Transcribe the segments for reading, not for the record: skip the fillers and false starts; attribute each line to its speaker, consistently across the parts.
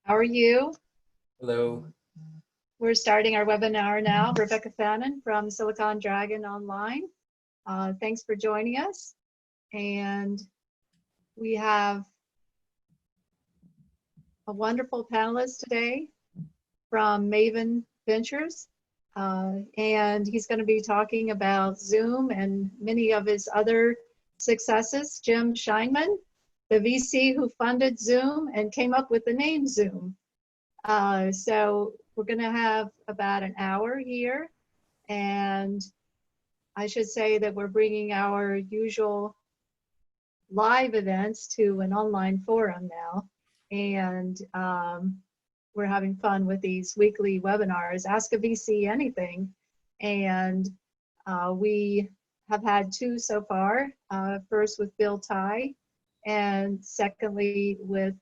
Speaker 1: How are you?
Speaker 2: Hello.
Speaker 1: We're starting our webinar now. Rebecca Fannin from Silicon Dragon Online. Thanks for joining us. And we have a wonderful panelist today from Maven Ventures. And he's going to be talking about Zoom and many of his other successes. Jim Scheinman, the VC who funded Zoom and came up with the name Zoom. So we're going to have about an hour here, and I should say that we're bringing our usual live events to an online forum now, and we're having fun with these weekly webinars, Ask a VC Anything, and we have had two so far, first with Bill Ty, and secondly with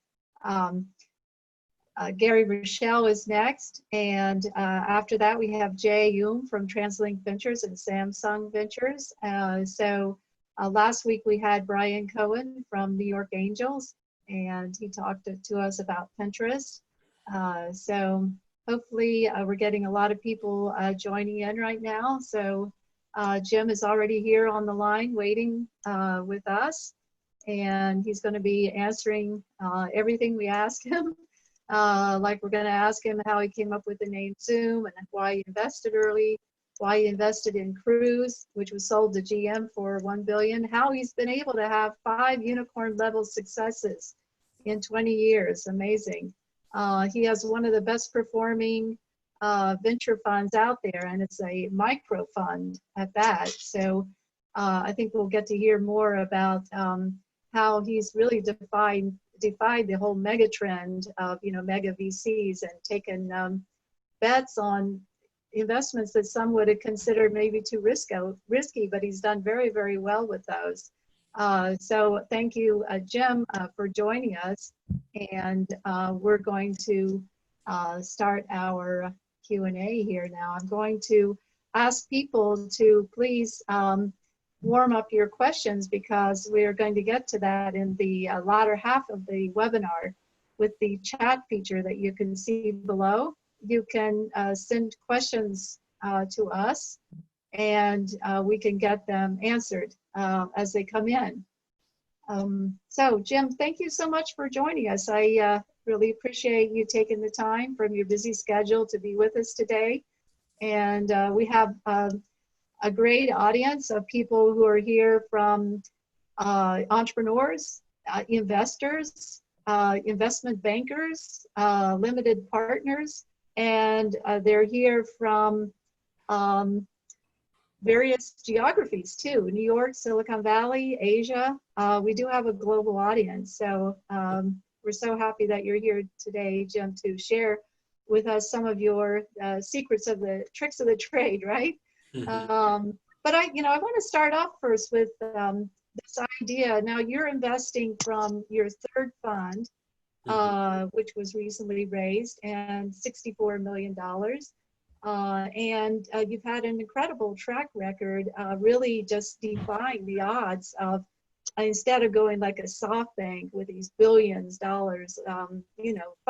Speaker 1: Gary Rochelle is next, and after that we have Jay Youm from TransLink Ventures and Samsung Ventures. Last week we had Brian Cohen from New York Angels, and he talked to us about Pinterest. So hopefully we're getting a lot of people joining in right now. So Jim is already here on the line waiting with us, and he's going to be answering everything we ask him. Like we're going to ask him how he came up with the name Zoom and why he invested early, why he invested in Cruise, which was sold to GM for $1 billion, how he's been able to have 5 unicorn level successes in 20 years. Amazing. He has one of the best performing venture funds out there, and it's a micro fund at that. So I think we'll get to hear more about how he's really defied the whole mega trend of mega VCs and taken bets on investments that some would have considered maybe too risky, but he's done very, very well with those. So thank you, Jim, for joining us, and we're going to start our Q&A here now. I'm going to ask people to please warm up your questions, because we are going to get to that in the latter half of the webinar with the chat feature that you can see below. You can send questions to us, and we can get them answered as they come in. So Jim, thank you so much for joining us. I really appreciate you taking the time from your busy schedule to be with us today. And we have a great audience of people who are here from entrepreneurs, investors, investment bankers, limited partners, and they're here from various geographies too, New York, Silicon Valley, Asia. We do have a global audience, so we're so happy that you're here today, Jim, to share with us some of your secrets of the tricks of the trade, right? But I want to start off first with this idea. Now you're investing from your third fund, which was recently raised, and $64 million. And you've had an incredible track record, really just defying the odds of, instead of going like a SoftBank with these billions dollars,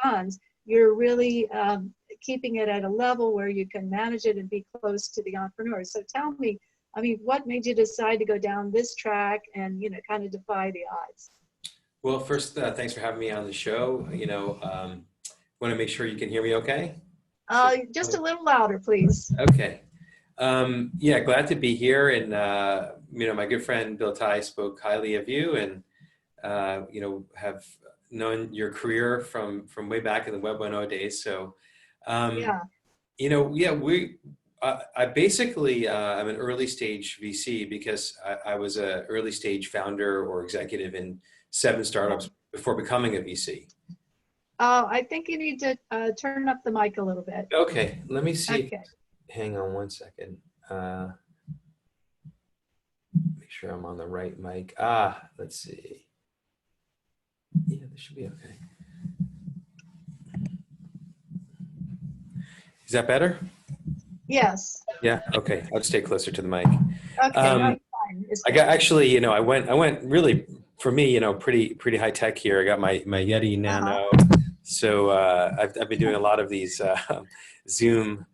Speaker 1: funds, you're really keeping it at a level where you can manage it and be close to the entrepreneurs. So tell me, what made you decide to go down this track and, kind of defy the odds?
Speaker 2: Well, first, thanks for having me on the show. Want to make sure you can hear me okay?
Speaker 1: Just a little louder, please.
Speaker 2: Okay. Yeah, glad to be here. And, my good friend Bill Ty spoke highly of you, and, have known your career from way back in the Web 1.0 days. So, I basically I'm an early stage VC because I was an early stage founder or executive in 7 startups before becoming a VC.
Speaker 1: I think you need to turn up the mic a little bit.
Speaker 2: Okay, let me see.
Speaker 1: Okay.
Speaker 2: Hang on one second. Make sure I'm on the right mic. Let's see. Yeah, this should be okay. Is that better?
Speaker 1: Yes.
Speaker 2: Yeah. Okay. I'll stay closer to the mic.
Speaker 1: Okay. That's fine.
Speaker 2: I got actually, I went really, for me, pretty high tech here. I got my Yeti Nano So I've been doing a lot of these Zoom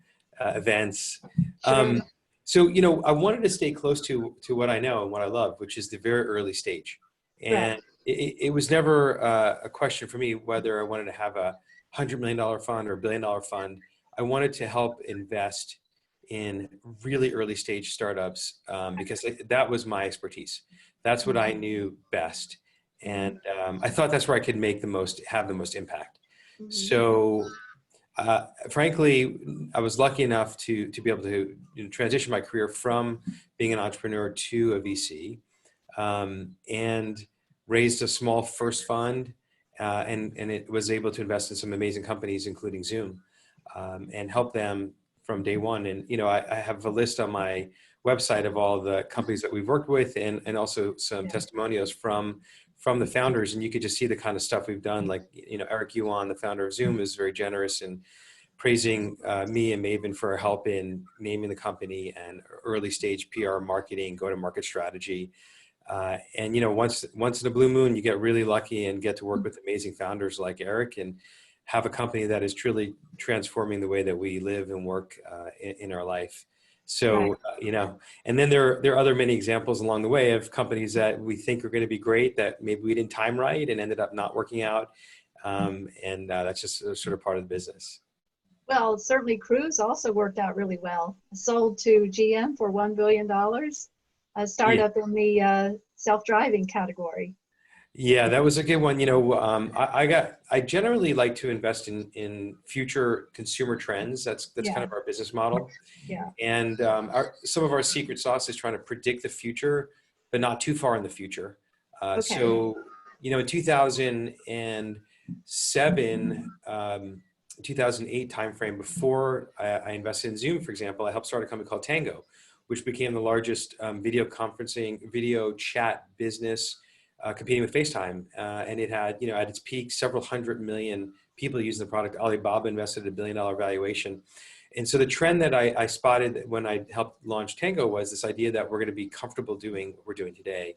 Speaker 2: events.
Speaker 1: Sure.
Speaker 2: So, I wanted to stay close to what I know and what I love, which is the very early stage. And
Speaker 1: Right.
Speaker 2: it was never a question for me whether I wanted to have a $100 million fund or $1 billion fund. I wanted to help invest in really early stage startups because that was my expertise. That's what I knew best. And I thought that's where I could have the most impact.
Speaker 1: Mm-hmm.
Speaker 2: So frankly, I was lucky enough to be able to transition my career from being an entrepreneur to a VC, and raised a small first fund, and it was able to invest in some amazing companies, including Zoom, and help them from day one. And I have a list on my website of all the companies that we've worked with, and also some
Speaker 1: Yeah.
Speaker 2: testimonials from the founders, and you could just see the kind of stuff we've done. Like, Eric Yuan, the founder of Zoom, is very generous in praising me and Maven for our help in naming the company and early stage PR, marketing, go-to-market strategy. And once in a blue moon, you get really lucky and get to work with amazing founders like Eric and have a company that is truly transforming the way that we live and work in our life.
Speaker 1: Right.
Speaker 2: So, and then there are other many examples along the way of companies that we think are going to be great that maybe we didn't time right and ended up not working out. And that's just sort of part of the business.
Speaker 1: Well, certainly Cruise also worked out really well. Sold to GM for $1 billion, a
Speaker 2: Yeah.
Speaker 1: startup in the self-driving category.
Speaker 2: Yeah, that was a good one. I generally like to invest in future consumer trends. That's kind
Speaker 1: Yeah.
Speaker 2: of our business model.
Speaker 1: Yeah.
Speaker 2: And some of our secret sauce is trying to predict the future, but not too far in the future.
Speaker 1: Okay.
Speaker 2: So, in 2007, 2008 timeframe, before I invested in Zoom, for example, I helped start a company called Tango, which became the largest video chat business, competing with FaceTime. And it had, at its peak, several hundred million people using the product. Alibaba invested $1 billion valuation. And so the trend that I spotted when I helped launch Tango was this idea that we're going to be comfortable doing what we're doing today.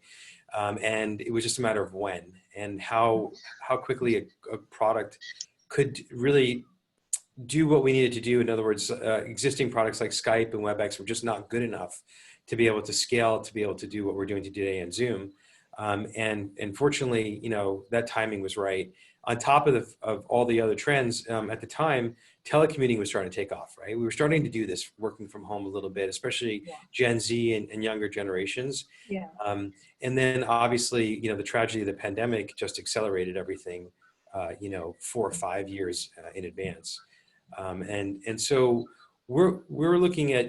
Speaker 2: And it was just a matter of when and how quickly a product could really do what we needed to do. In other words, existing products like Skype and WebEx were just not good enough to be able to scale, to be able to do what we're doing today in Zoom. And fortunately, that timing was right. On top of all the other trends, at the time, telecommuting was starting to take off, right? We were starting to do this working from home a little bit, especially
Speaker 1: Yeah.
Speaker 2: Gen Z and younger generations.
Speaker 1: Yeah.
Speaker 2: And then obviously, the tragedy of the pandemic just accelerated everything, 4 or 5 years in advance. And so we're looking at,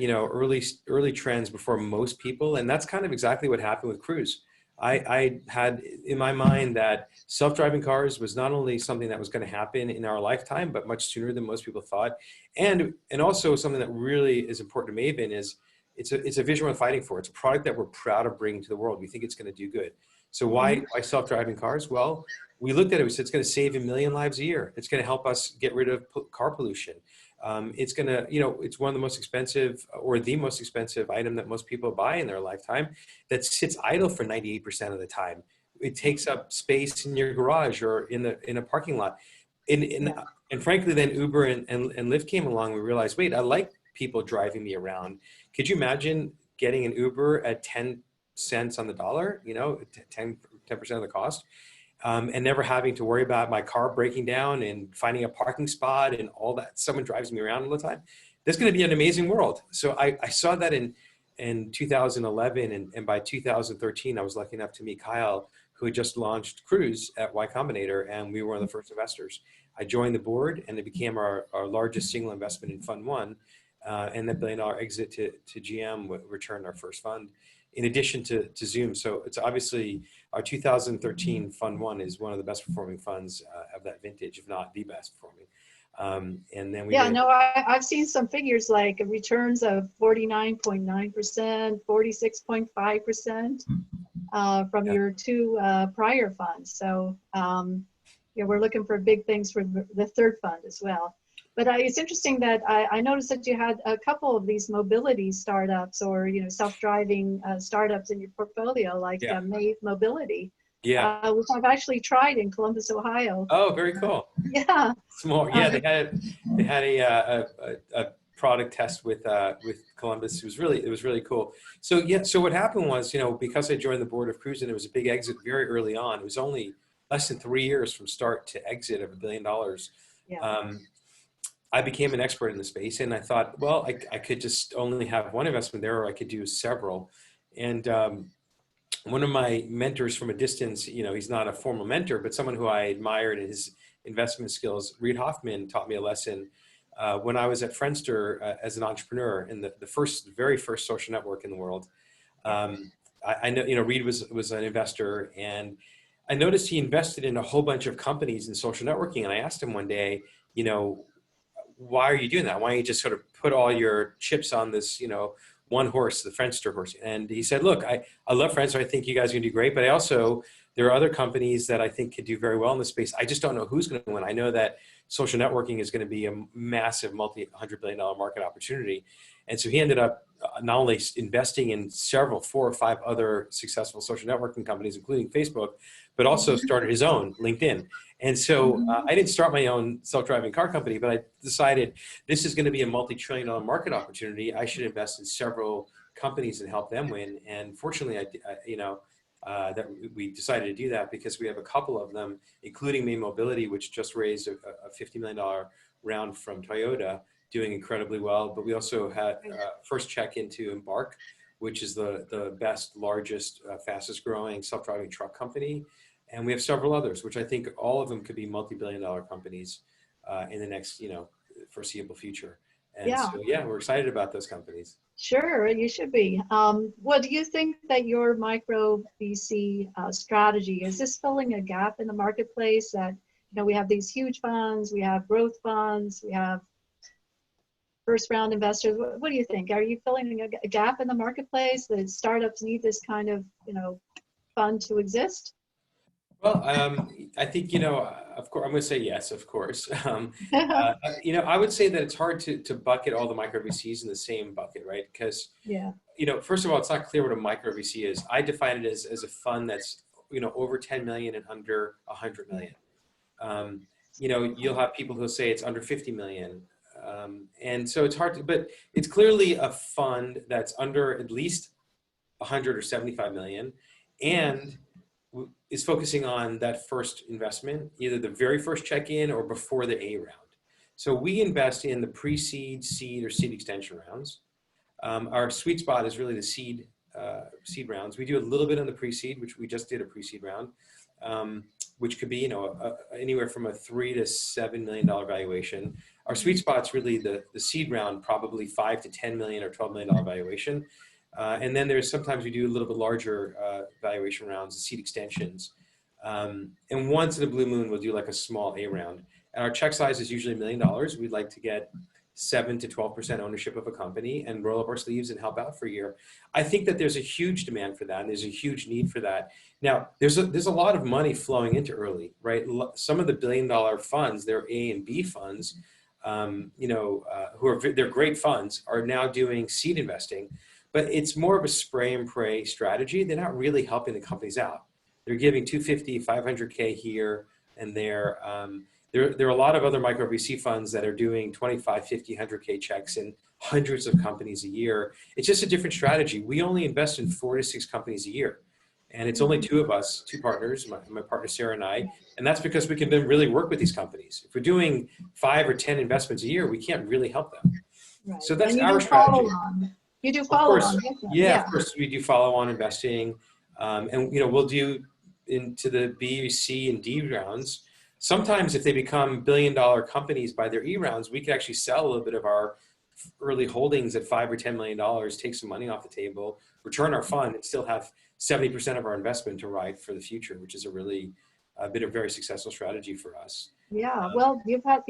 Speaker 2: early trends before most people. And that's kind of exactly what happened with Cruise. I had in my mind that self-driving cars was not only something that was going to happen in our lifetime, but much sooner than most people thought. And also something that really is important to Maven is it's a vision we're fighting for. It's a product that we're proud of bringing to the world. We think it's going to do good. So why self-driving cars? Well, we looked at it, we said it's going to save 1 million lives a year. It's going to help us get rid of car pollution. It's going to, it's one of the most expensive or the most expensive item that most people buy in their lifetime that sits idle for 98% of the time. It takes up space in your garage or in a parking lot. And frankly, then Uber and Lyft came along. We realized, wait, I like people driving me around. Could you imagine getting an Uber at 10 cents on the dollar, 10% of the cost? And never having to worry about my car breaking down and finding a parking spot and all that. Someone drives me around all the time. There's going to be an amazing world. So I saw that in 2011, and by 2013, I was lucky enough to meet Kyle, who had just launched Cruise at Y Combinator, and we were one of the first investors. I joined the board, and it became our largest single investment in Fund 1, and that $1 billion exit to GM returned our first fund, in addition to Zoom. So it's obviously our 2013 Fund 1 is one of the best performing funds of that vintage, if not the best performing. And then
Speaker 1: I've seen some figures like returns of 49.9%, 46.5% from your two prior funds. So we're looking for big things for the third fund as well. But it's interesting that I noticed that you had a couple of these mobility startups or self-driving startups in your portfolio, like Maven Mobility.
Speaker 2: Yeah.
Speaker 1: which I've actually tried in Columbus, Ohio.
Speaker 2: Oh, very cool.
Speaker 1: Yeah.
Speaker 2: Small. Yeah, they had a product test with Columbus. It was really cool. So yeah, so what happened was, because I joined the board of Cruise and it was a big exit very early on. It was only less than 3 years from start to exit of $1 billion.
Speaker 1: Yeah.
Speaker 2: I became an expert in the space, and I thought, well, I could just only have one investment there, or I could do several. And one of my mentors from a distance, he's not a formal mentor, but someone who I admired in his investment skills, Reid Hoffman, taught me a lesson when I was at Friendster as an entrepreneur in the very first social network in the world. I know, Reid was an investor, and I noticed he invested in a whole bunch of companies in social networking. And I asked him one day, why are you doing that? Why don't you just sort of put all your chips on this, one horse, the Friendster horse? And he said, look, I love Friendster. I think you guys are going to do great. But there are other companies that I think could do very well in this space. I just don't know who's going to win. I know that social networking is going to be a massive multi-$100 billion market opportunity. And so he ended up not only investing in 4 or 5 other successful social networking companies, including Facebook, but also started his own, LinkedIn. And so I didn't start my own self-driving car company, but I decided this is going to be a multi-trillion-dollar market opportunity. I should invest in several companies and help them win. And fortunately, that we decided to do that because we have a couple of them, including Maven Mobility, which just raised a $50 million round from Toyota, doing incredibly well. But we also had first check into Embark, which is the best, largest, fastest growing self-driving truck company. And we have several others, which I think all of them could be multi-billion-dollar companies in the next, foreseeable future. And so, yeah, we're excited about those companies.
Speaker 1: Sure, you should be. Well, do you think that your micro VC strategy, is this filling a gap in the marketplace that, we have these huge funds, we have growth funds, we have first round investors? What do you think? Are you filling a gap in the marketplace that startups need this kind of, fund to exist?
Speaker 2: Well, I think, of course, I'm going to say yes, of course. I would say that it's hard to bucket all the micro VCs in the same bucket, right? Because, first of all, it's not clear what a micro VC is. I define it as a fund that's, over 10 million and under 100 million. You'll have people who say it's under 50 million. And so it's hard but it's clearly a fund that's under at least 100 or 75 million and is focusing on that first investment, either the very first check-in or before the A round. So we invest in the pre-seed, seed, or seed extension rounds. Our sweet spot is really the seed rounds. We do a little bit on the pre-seed, which we just did a pre-seed round, which could be, anywhere from a $3 to $7 million valuation. Our sweet spot's really the seed round, probably 5 to 10 million or $12 million valuation. And then sometimes we do a little bit larger valuation rounds, the seed extensions. And once in a blue moon, we'll do like a small A round. And our check size is usually $1 million. We'd like to get 7 to 12% ownership of a company and roll up our sleeves and help out for a year. I think that there's a huge demand for that, and there's a huge need for that. Now, there's a lot of money flowing into early, right? Some of the $1 billion funds, they're A and B funds, they're great funds, are now doing seed investing. But it's more of a spray and pray strategy. They're not really helping the companies out. They're giving 250, 500K here and there. There are a lot of other micro VC funds that are doing 25, 50, 100K checks in hundreds of companies a year. It's just a different strategy. We only invest in 4 to 6 companies a year. And it's only 2 of us, 2 partners, my partner Sarah and I. And that's because we can then really work with these companies. If we're doing 5 or 10 investments a year, we can't really help them.
Speaker 1: Right.
Speaker 2: So that's our strategy.
Speaker 1: You do follow on.
Speaker 2: Yeah, of course we do follow on investing. And we'll do into the B, C, and D rounds. Sometimes if they become $1 billion companies by their E rounds, we can actually sell a little bit of our early holdings at $5 or $10 million, take some money off the table, return our fund, and still have 70% of our investment to ride for the future, which is been a very successful strategy for us.
Speaker 1: Yeah, well, you've had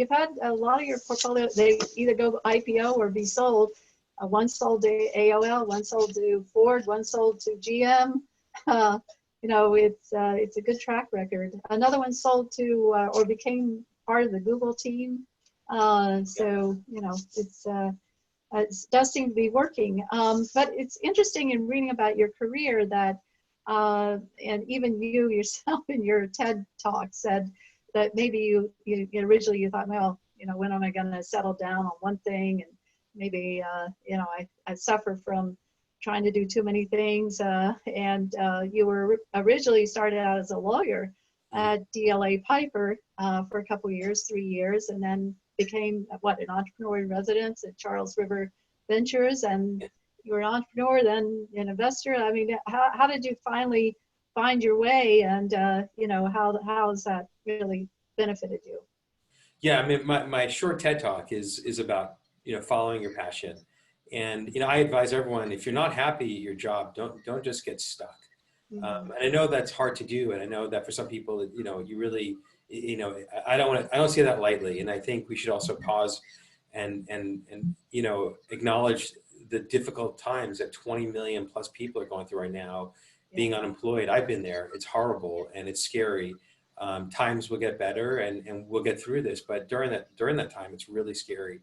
Speaker 1: a lot of your portfolio, they either go IPO or be sold. One sold to AOL, one sold to Ford, one sold to GM. It's a good track record. Another one sold to or became part of the Google team. It does seem to be working. But it's interesting in reading about your career that And even you yourself in your TED talk said that maybe you originally you thought, well, when am I going to settle down on one thing? And maybe, I suffer from trying to do too many things. And you were originally started out as a lawyer at DLA Piper for a couple years, 3 years, and then became an entrepreneur in residence at Charles River Ventures. And you were an entrepreneur, then an investor. I mean, how did you finally find your way? And, how has that really benefited you?
Speaker 2: Yeah, I mean, my short TED talk is about, following your passion. And, I advise everyone, if you're not happy at your job, don't just get stuck. And I know that's hard to do. And I know that for some people, you really, I don't see that lightly. And I think we should also pause and acknowledge the difficult times that 20 million plus people are going through right now, being unemployed. I've been there. It's horrible and it's scary. Times will get better and we'll get through this. But during that time, it's really scary.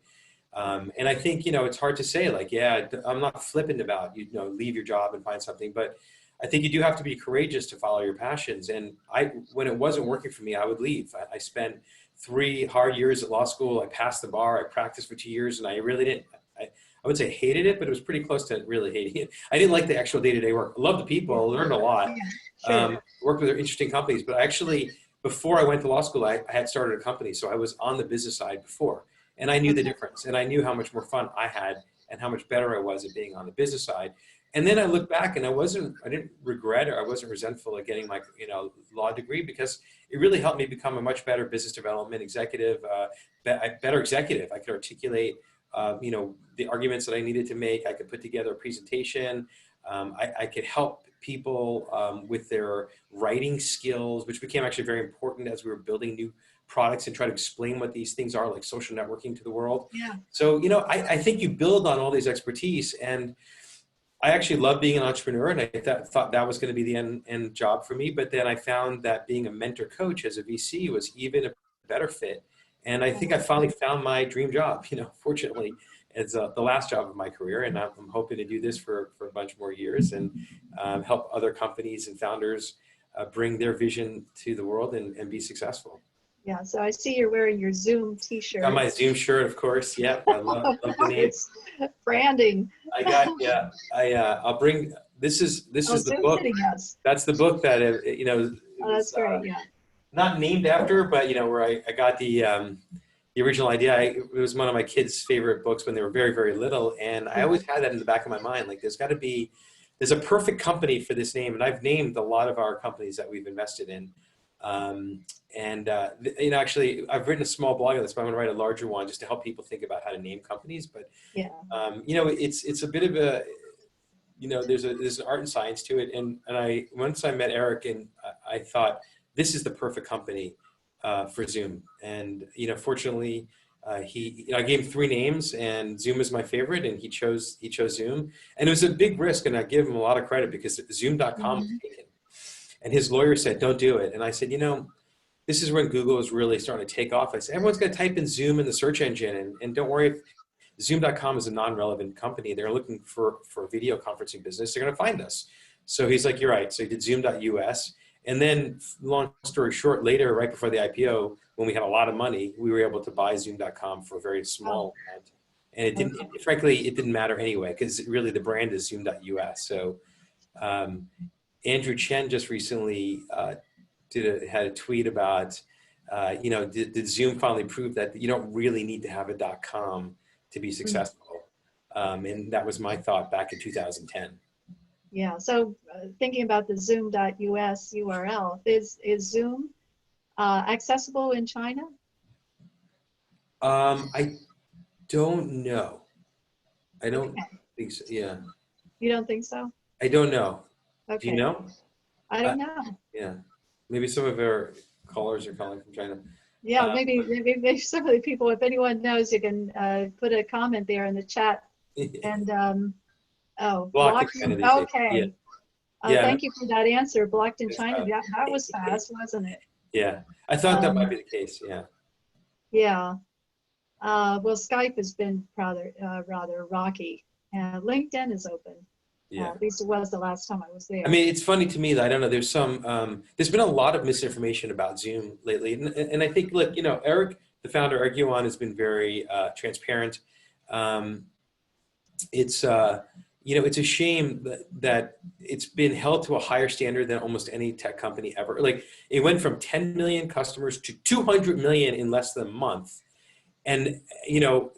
Speaker 2: And I think, it's hard to say, like, yeah, I'm not flippant about, leave your job and find something, but I think you do have to be courageous to follow your passions. And when it wasn't working for me, I would leave. I spent 3 hard years at law school. I passed the bar. I practiced for 2 years, and I really didn't. I would say hated it, but it was pretty close to really hating it. I didn't like the actual day-to-day work. I loved the people. I learned a lot. Worked with interesting companies. But actually, before I went to law school, I had started a company. So I was on the business side before. And I knew the difference. And I knew how much more fun I had and how much better I was at being on the business side. And then I look back and I didn't regret or I wasn't resentful at getting my, law degree, because it really helped me become a much better business development executive, better executive. I could articulate, the arguments that I needed to make. I could put together a presentation. I could help people with their writing skills, which became actually very important as we were building new products and try to explain what these things are, like social networking, to the world.
Speaker 1: Yeah.
Speaker 2: So, I think you build on all these expertise, and I actually love being an entrepreneur, and I thought that was going to be the end job for me. But then I found that being a mentor coach as a VC was even a better fit. And I think I finally found my dream job, fortunately, it's the last job of my career. And I'm hoping to do this for a bunch more years and help other companies and founders bring their vision to the world and be successwill.
Speaker 1: Yeah, so I see you're wearing your Zoom t-shirt.
Speaker 2: Got my Zoom shirt, of course. Yeah, I love the name.
Speaker 1: Branding.
Speaker 2: I'll bring, this is the book. That's the book that,
Speaker 1: Oh, that's great, yeah.
Speaker 2: Not named after, but, where I got the original idea. It was one of my kids' favorite books when they were very, very little. And I always had that in the back of my mind. Like, there's a perfect company for this name. And I've named a lot of our companies that we've invested in. Actually, I've written a small blog on this, but I'm going to write a larger one just to help people think about how to name companies. But, it's a bit of a, there's an art and science to it. And once I met Eric, and I thought, this is the perfect company for Zoom. And, fortunately, I gave him 3 names, and Zoom is my favorite, and he chose Zoom. And it was a big risk, and I give him a lot of credit because Zoom.com was taken. And his lawyer said, don't do it. And I said, this is when Google is really starting to take off. I said, everyone's going to type in Zoom in the search engine. And don't worry, if Zoom.com is a non-relevant company, they're looking for a video conferencing business, they're going to find us. So he's like, you're right. So he did Zoom.us. And then, long story short, later, right before the IPO, when we had a lot of money, we were able to buy Zoom.com for a very small amount. And frankly, it didn't matter anyway, because really the brand is Zoom.us. So Andrew Chen just recently had a tweet about, did Zoom finally prove that you don't really need to have a .com to be successful? And that was my thought back in 2010.
Speaker 1: Yeah, so thinking about the Zoom.us URL, is Zoom accessible in China?
Speaker 2: I don't know. I don't think so, yeah.
Speaker 1: You don't think so?
Speaker 2: I don't know.
Speaker 1: Okay.
Speaker 2: Do you know?
Speaker 1: I don't know.
Speaker 2: Yeah, maybe some of our callers are calling from China.
Speaker 1: Yeah, maybe some of the people, if anyone knows, you can put a comment there in the chat. And blocked in, okay.
Speaker 2: Yeah.
Speaker 1: Thank you for that answer. Blocked in China. Yeah, that was fast, wasn't it?
Speaker 2: Yeah, I thought that might be the case. Yeah.
Speaker 1: Yeah. Well, Skype has been rather rocky. LinkedIn is open.
Speaker 2: Yeah.
Speaker 1: At least it was the last time I was
Speaker 2: I
Speaker 1: there.
Speaker 2: mean, it's funny to me that I don't know. There's been a lot of misinformation about Zoom lately, and I think, look, Eric, the founder, Eric Yuan, has been very transparent. Um, it's it's a shame that it's been held to a higher standard than almost any tech company ever. Like, it went from 10 million customers to 200 million in less than a month. And,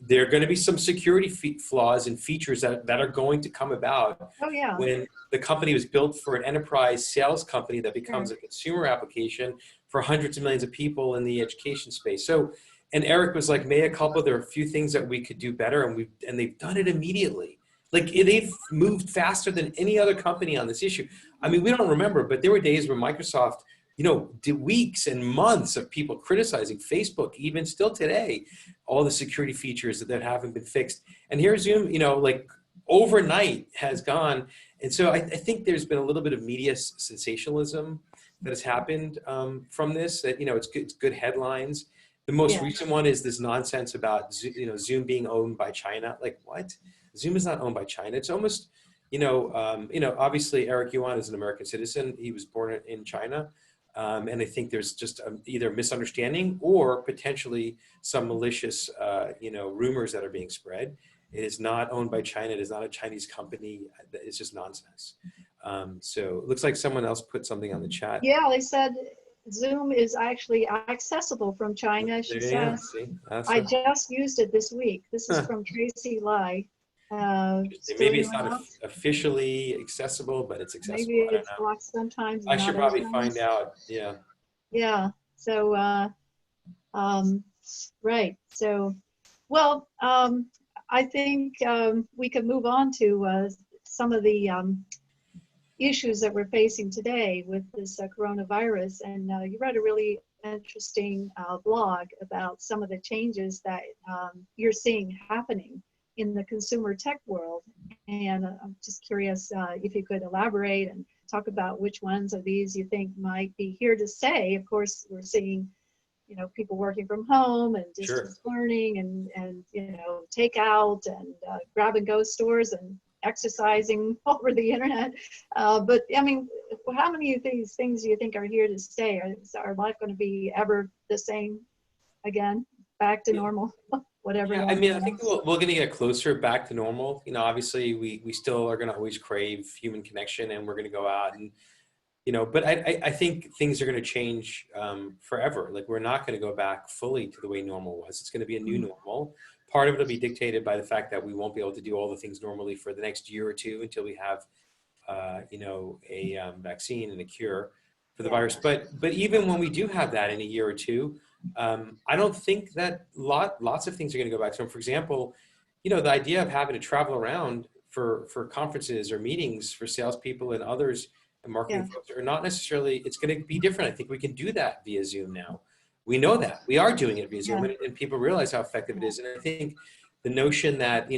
Speaker 2: there are going to be some security flaws and features that are going to come about
Speaker 1: Oh yeah,
Speaker 2: when the company was built for an enterprise sales company that becomes
Speaker 1: sure.
Speaker 2: a consumer application for hundreds of millions of people in the education space. So, and Eric was like, mea culpa, there are a few things that we could do better, and they've done it immediately. Like, they've moved faster than any other company on this issue. I mean, we don't remember, but there were days where Microsoft, did weeks and months of people criticizing Facebook, even still today, all the security features that haven't been fixed. And here Zoom, like, overnight has gone. And so I think there's been a little bit of media sensationalism that has happened from this, that, it's good headlines. The most
Speaker 1: Yeah,
Speaker 2: recent one is this nonsense about, Zoom being owned by China. Like, what? Zoom is not owned by China. It's almost, obviously Eric Yuan is an American citizen. He was born in China. And I think there's just either misunderstanding or potentially some malicious, rumors that are being spread. It is not owned by China. It is not a Chinese company. It's just nonsense. So it looks like someone else put something on the chat.
Speaker 1: yeah. They said Zoom is actually accessible from China. She
Speaker 2: There you go.
Speaker 1: says,
Speaker 2: See, that's
Speaker 1: I just used it this week. This is
Speaker 2: huh.
Speaker 1: from Tracy Lai. Still
Speaker 2: Maybe it's
Speaker 1: anyone
Speaker 2: not
Speaker 1: else?
Speaker 2: officially accessible, but it's
Speaker 1: Maybe
Speaker 2: accessible. I don't
Speaker 1: it's
Speaker 2: know.
Speaker 1: blocked sometimes
Speaker 2: I
Speaker 1: and
Speaker 2: should
Speaker 1: not other
Speaker 2: probably find
Speaker 1: times.
Speaker 2: out. Yeah.
Speaker 1: Yeah. So, right. So, well, I think we could move on to some of the issues that we're facing today with this coronavirus. And you read a really interesting blog about some of the changes that you're seeing happening in the consumer tech world. And I'm just curious if you could elaborate and talk about which ones of these you think might be here to stay. Of course, we're seeing, people working from home and
Speaker 2: Sure.
Speaker 1: distance learning and takeout and grab and go stores and exercising over the internet. But I mean, how many of these things do you think are here to stay? Is our life going to be ever the same again, back to normal, whatever
Speaker 2: Yeah, I
Speaker 1: that
Speaker 2: mean, I think
Speaker 1: means?
Speaker 2: we're going to get closer back to normal. Obviously we still are going to always crave human connection, and we're going to go out and, but I think things are going to change forever. Like, we're not going to go back fully to the way normal was. It's going to be a new normal. Part of it will be dictated by the fact that we won't be able to do all the things normally for the next year or two until we have, a vaccine and a cure for the virus. But even when we do have that in a year or two, I don't think that lots of things are going to go back to them. For example, the idea of having to travel around for conferences or meetings for salespeople and others and marketing folks are not necessarily, it's going to be different. I think we can do that via Zoom now. We know that. We are doing it via Zoom, and people realize how effective it is. And I think the notion that,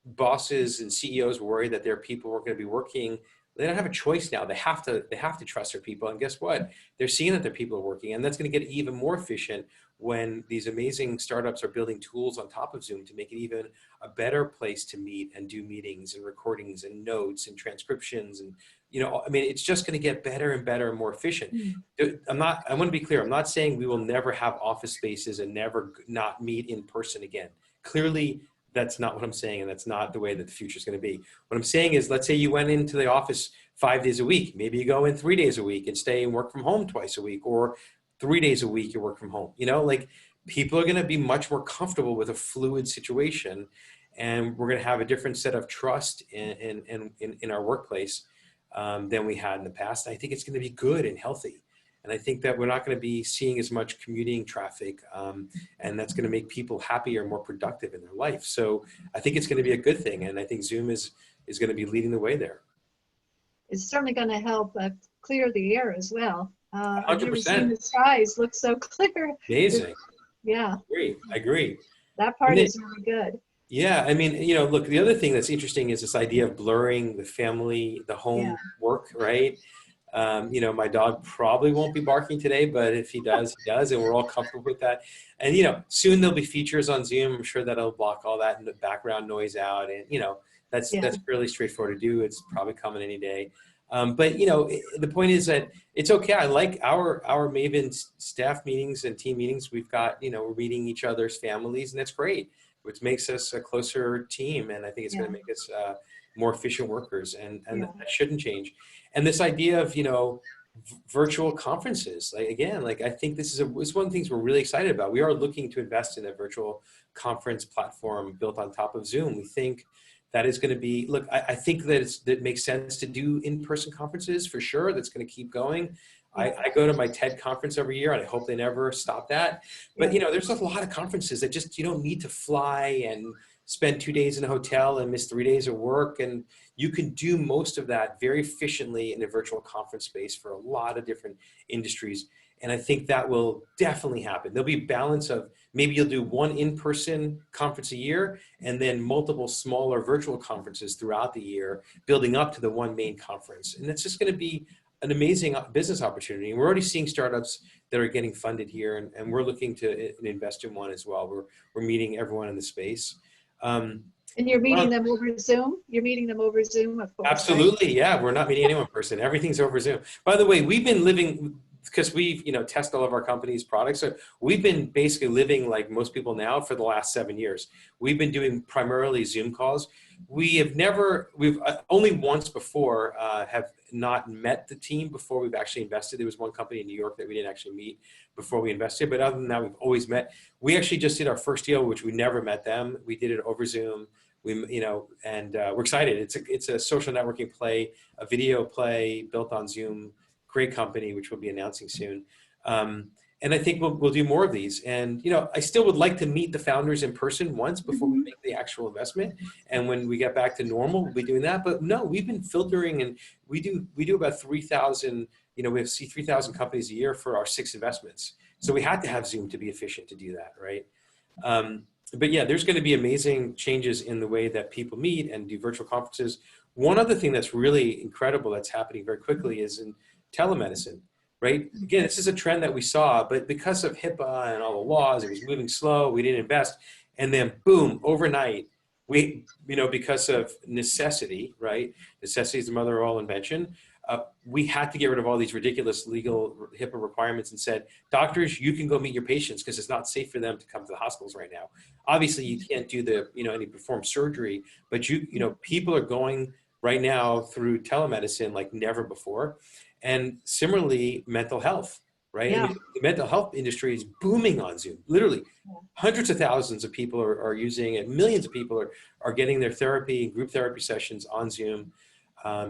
Speaker 2: bosses and CEOs worry that their people are going to be working, they don't have a choice now. They have to trust their people. And guess what? They're seeing that their people are working, and that's going to get even more efficient when these amazing startups are building tools on top of Zoom to make it even a better place to meet and do meetings and recordings and notes and transcriptions. And, I mean, it's just going to get better and better and more efficient. I want to be clear. I'm not saying we will never have office spaces and never not meet in person again. Clearly, that's not what I'm saying, and that's not the way that the future is going to be. What I'm saying is, let's say you went into the office 5 days a week. Maybe you go in 3 days a week and stay and work from home twice a week, or 3 days a week you work from home. Like, people are going to be much more comfortable with a fluid situation, and we're going to have a different set of trust in our workplace than we had in the past. I think it's going to be good and healthy. And I think that we're not going to be seeing as much commuting traffic, and that's going to make people happier, more productive in their life. So I think it's going to be a good thing, and I think Zoom is going to be leading the way there.
Speaker 1: It's certainly going to help clear the air as well. I've never
Speaker 2: 100%.
Speaker 1: seen the skies look so clear.
Speaker 2: Amazing.
Speaker 1: Yeah.
Speaker 2: I agree.
Speaker 1: That part is really good.
Speaker 2: Yeah, I mean, look, the other thing that's interesting is this idea of blurring the family, the home work, right? My dog probably won't be barking today, but if he does, he does, and we're all comfortable with that. And, soon there'll be features on Zoom. I'm sure that'll block all that background noise out. And, That's
Speaker 1: Yeah.
Speaker 2: fairly straightforward to do. It's probably coming any day. But you know, the point is that it's okay. I like our Maven staff meetings and team meetings. We've got, you know, we're meeting each other's families, and that's great, which makes us a closer team. And I think it's going to make us more efficient workers, and that shouldn't change. And this idea of, you know, virtual conferences, like, again, like, I think this is one of the things we're really excited about. We are looking to invest in a virtual conference platform built on top of Zoom. We think that is going to be, look, I think that that makes sense to do in-person conferences for sure. That's going to keep going. I go to my TED conference every year, and I hope they never stop that. But you know, there's a lot of conferences that just, you don't need to fly and spend 2 days in a hotel and miss 3 days of work. And you can do most of that very efficiently in a virtual conference space for a lot of different industries. And I think that will definitely happen. There'll be a balance of, maybe you'll do one in-person conference a year and then multiple smaller virtual conferences throughout the year, building up to the one main conference. And it's just going to be an amazing business opportunity. And we're already seeing startups that are getting funded here, and we're looking to invest in one as well. We're meeting everyone in the space.
Speaker 1: And you're meeting them over Zoom? You're meeting them over Zoom, of course.
Speaker 2: Absolutely,
Speaker 1: right?
Speaker 2: yeah. We're not meeting anyone in person. Everything's over Zoom. By the way, we've been living, because we've, you know, test all of our company's products. So we've been basically living like most people now for the last 7 years. We've been doing primarily Zoom calls. We've only once before have not met the team before we've actually invested. There was one company in New York that we didn't actually meet before we invested, but other than that, we've always met. We actually just did our first deal, which we never met them. We did it over Zoom. You know, and we're excited. It's a social networking play, a video play built on Zoom. Great company, which we'll be announcing soon. And I think we'll do more of these. And, you know, I still would like to meet the founders in person once before we make the actual investment. And when we get back to normal, we'll be doing that. But no, we've been filtering, and we do about 3,000, you know, we see 3,000 companies a year for our 6 investments. So we had to have Zoom to be efficient to do that, right? But yeah, there's going to be amazing changes in the way that people meet and do virtual conferences. One other thing that's really incredible that's happening very quickly is in telemedicine, right? Again, this is a trend that we saw, but because of HIPAA and all the laws, it was moving slow, we didn't invest. And then boom, overnight, we, you know, because of necessity, right? Necessity is the mother of all invention. We had to get rid of all these ridiculous legal HIPAA requirements and said, doctors, you can go meet your patients because it's not safe for them to come to the hospitals right now. Obviously, you can't do any perform surgery, but you know, people are going right now through telemedicine like never before. And similarly, mental health, right?
Speaker 1: Yeah.
Speaker 2: I mean, the mental health industry is booming on Zoom. Literally, hundreds of thousands of people are using it. Millions of people are getting their therapy, group therapy sessions on Zoom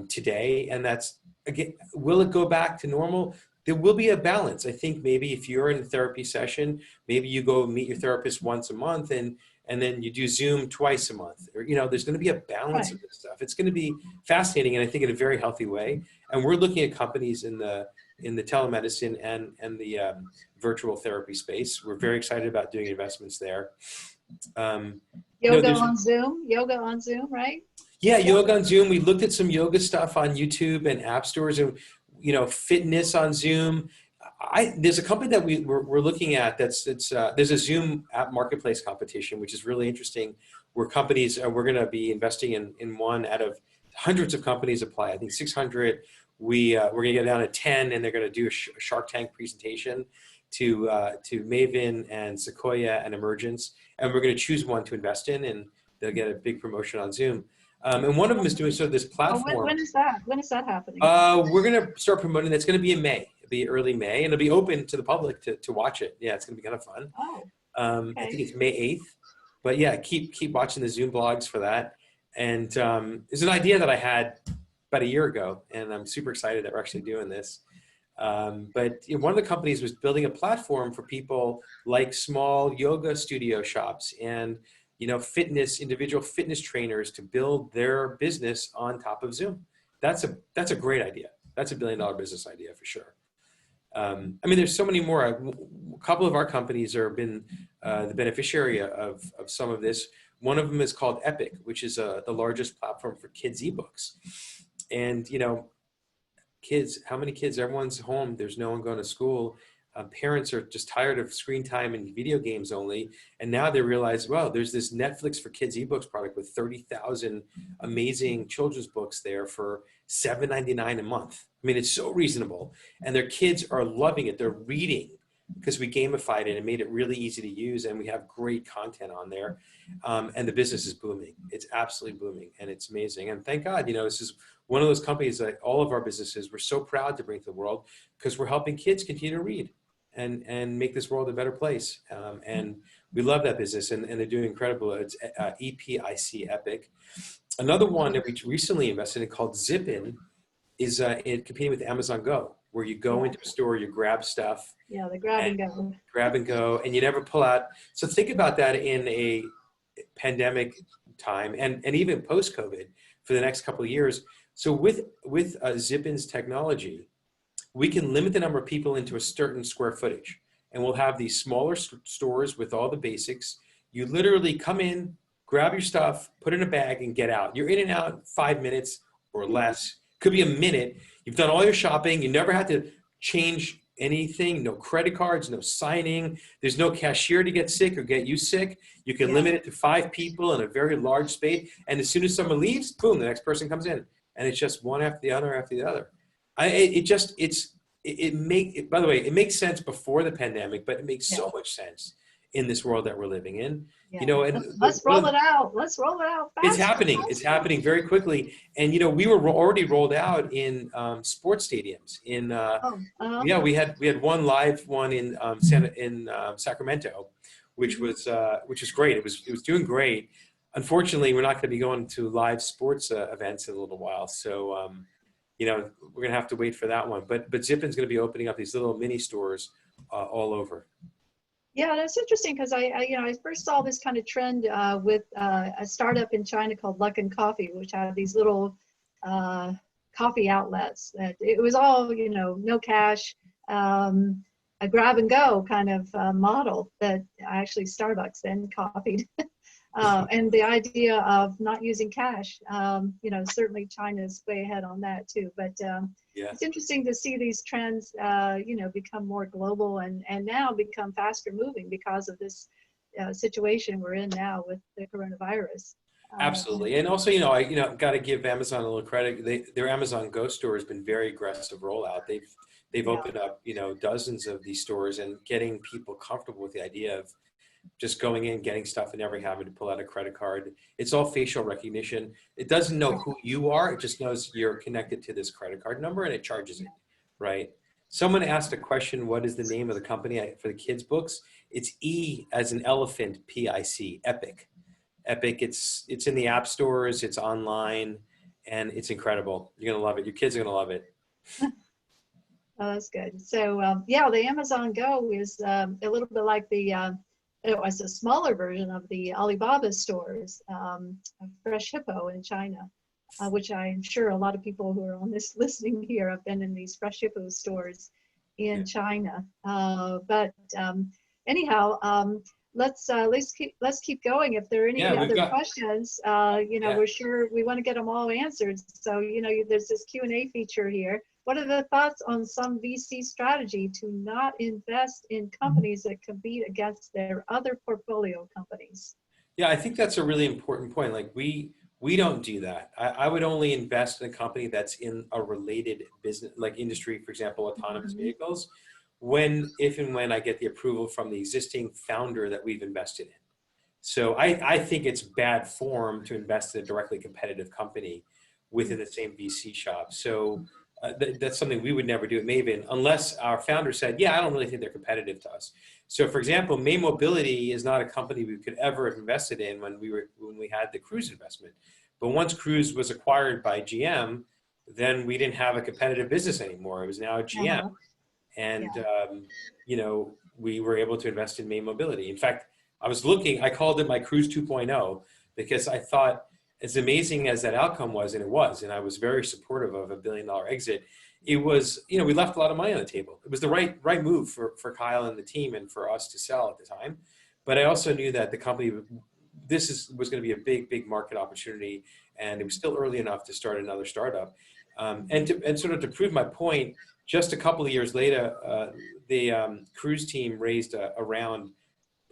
Speaker 2: today. And that's, again, will it go back to normal? There will be a balance. I think maybe if you're in a therapy session, maybe you go meet your therapist once a month and then you do Zoom twice a month. Or, you know, there's going to be a balance of this stuff. It's going to be fascinating, and I think in a very healthy way. And we're looking at companies in the telemedicine and the virtual therapy space. We're very excited about doing investments there.
Speaker 1: Yoga on Zoom, right?
Speaker 2: Yeah, yoga on Zoom. We looked at some yoga stuff on YouTube and app stores, and, you know, fitness on Zoom. There's a company that we're looking at there's a Zoom app marketplace competition, which is really interesting, where companies, we're going to be investing in one out of hundreds of companies apply. I think 600. We're going to get down to 10, and they're going to do a Shark Tank presentation to Maven and Sequoia and Emergence, and we're going to choose one to invest in, and they'll get a big promotion on Zoom. And one of them is doing sort of this platform.
Speaker 1: When is that? When is that happening?
Speaker 2: We're going to start promoting. That's going to be in May. It'll be early May, and it'll be open to the public to watch it. Yeah, it's going to be kind of fun.
Speaker 1: Oh, okay.
Speaker 2: I think it's May 8th. But yeah, keep watching the Zoom blogs for that. And it's an idea that I had about a year ago, and I'm super excited that we're actually doing this. But you know, one of the companies was building a platform for people like small yoga studio shops and, you know, individual fitness trainers to build their business on top of Zoom. That's a great idea. That's $1 billion business idea for sure. I mean, there's so many more. A couple of our companies have been the beneficiary of some of this. One of them is called Epic, which is the largest platform for kids ebooks. And, you know, kids, how many kids? Everyone's home. There's no one going to school. Parents are just tired of screen time and video games only. And now they realize, well, there's this Netflix for Kids ebooks product with 30,000 amazing children's books there for $7.99 a month. I mean, it's so reasonable. And their kids are loving it. They're reading because we gamified it and made it really easy to use. And we have great content on there. And the business is booming. It's absolutely booming. And it's amazing. And thank God, this is one of those companies that all of our businesses, we're so proud to bring to the world because we're helping kids continue to read and make this world a better place. And we love that business, and they're doing incredible. It's EPIC, Epic. Another one that we recently invested in called Zippin is in competing with Amazon Go, where you go into a store, you grab stuff.
Speaker 1: Yeah, the grab and go.
Speaker 2: Grab and go, and you never pull out. So think about that in a pandemic time and even post-COVID for the next couple of years. So with Zippin's technology, we can limit the number of people into a certain square footage, and we'll have these smaller stores with all the basics. You literally come in, grab your stuff, put it in a bag, and get out. You're in and out in 5 minutes or less. Could be a minute. You've done all your shopping. You never had to change anything. No credit cards, no signing. There's no cashier to get sick or get you sick. You can limit it to 5 people in a very large space. And as soon as someone leaves, boom, the next person comes in. And it's just one after the other after the other. By the way, it makes sense before the pandemic, but it makes so much sense in this world that we're living in. And
Speaker 1: let's roll it out. Let's roll it out fast.
Speaker 2: It's happening. It's happening very quickly. And we were already rolled out in sports stadiums. We had one live one in Sacramento, which was great. It was doing great. Unfortunately, we're not going to be going to live sports events in a little while. So we're going to have to wait for that one. But Zippin's going to be opening up these little mini stores all over.
Speaker 1: Yeah, that's interesting because I first saw this kind of trend with a startup in China called Luck and Coffee, which had these little coffee outlets. That it was all no cash, a grab and go kind of model that actually Starbucks then copied. And the idea of not using cash, certainly China's way ahead on that too. But it's interesting to see these trends, become more global and now become faster moving because of this situation we're in now with the coronavirus.
Speaker 2: Absolutely. And also, I got to give Amazon a little credit. Their Amazon Go store has been very aggressive rollout. They've opened up, dozens of these stores and getting people comfortable with the idea of just going in, getting stuff and never having to pull out a credit card. It's all facial recognition. It doesn't know who you are. It just knows you're connected to this credit card number and it charges it, right? Someone asked a question, what is the name of the company for the kids' books? It's E as an elephant, PIC, Epic. Epic, it's in the app stores, it's online, and it's incredible. You're gonna love it. Your kids are gonna love it.
Speaker 1: Oh, that's good. So the Amazon Go is a little bit like it was a smaller version of the Alibaba stores, Fresh Hippo in China, which I'm sure a lot of people who are on this listening here have been in these Fresh Hippo stores in China. Anyhow, let's keep going. If there are any other questions, we're sure we want to get them all answered. So there's this Q&A feature here. What are the thoughts on some VC strategy to not invest in companies that compete against their other portfolio companies?
Speaker 2: Yeah, I think that's a really important point. Like we don't do that. I would only invest in a company that's in a related business, like industry, for example, autonomous vehicles, if and when I get the approval from the existing founder that we've invested in. So I think it's bad form to invest in a directly competitive company within the same VC shop. So that's something we would never do at Maven unless our founder said, yeah, I don't really think they're competitive to us. So for example, May Mobility is not a company we could ever have invested in when we had the Cruise investment. But once Cruise was acquired by GM, then we didn't have a competitive business anymore. It was now GM. And, we were able to invest in May Mobility. In fact, I called it my Cruise 2.0 because I thought, as amazing as that outcome was, and it was, and I was very supportive of a $1 billion exit, it was, we left a lot of money on the table. It was the right move for Kyle and the team and for us to sell at the time. But I also knew that the company, was going to be a big market opportunity, and it was still early enough to start another startup. And sort of to prove my point, just a couple of years later, the cruise team raised a round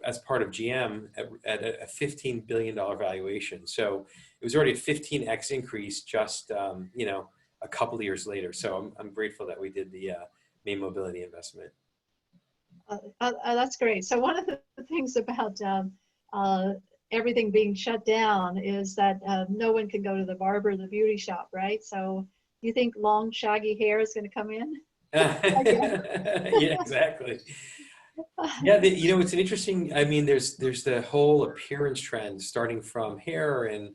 Speaker 2: as part of GM at a $15 billion valuation. So it was already a 15x increase just, a couple of years later. So I'm grateful that we did the Main Mobility investment.
Speaker 1: That's great. So one of the things about everything being shut down is that no one can go to the barber or the beauty shop, right? So you think long, shaggy hair is going to come in?
Speaker 2: Yeah, exactly. Yeah, it's an interesting, I mean, there's the whole appearance trend starting from hair and,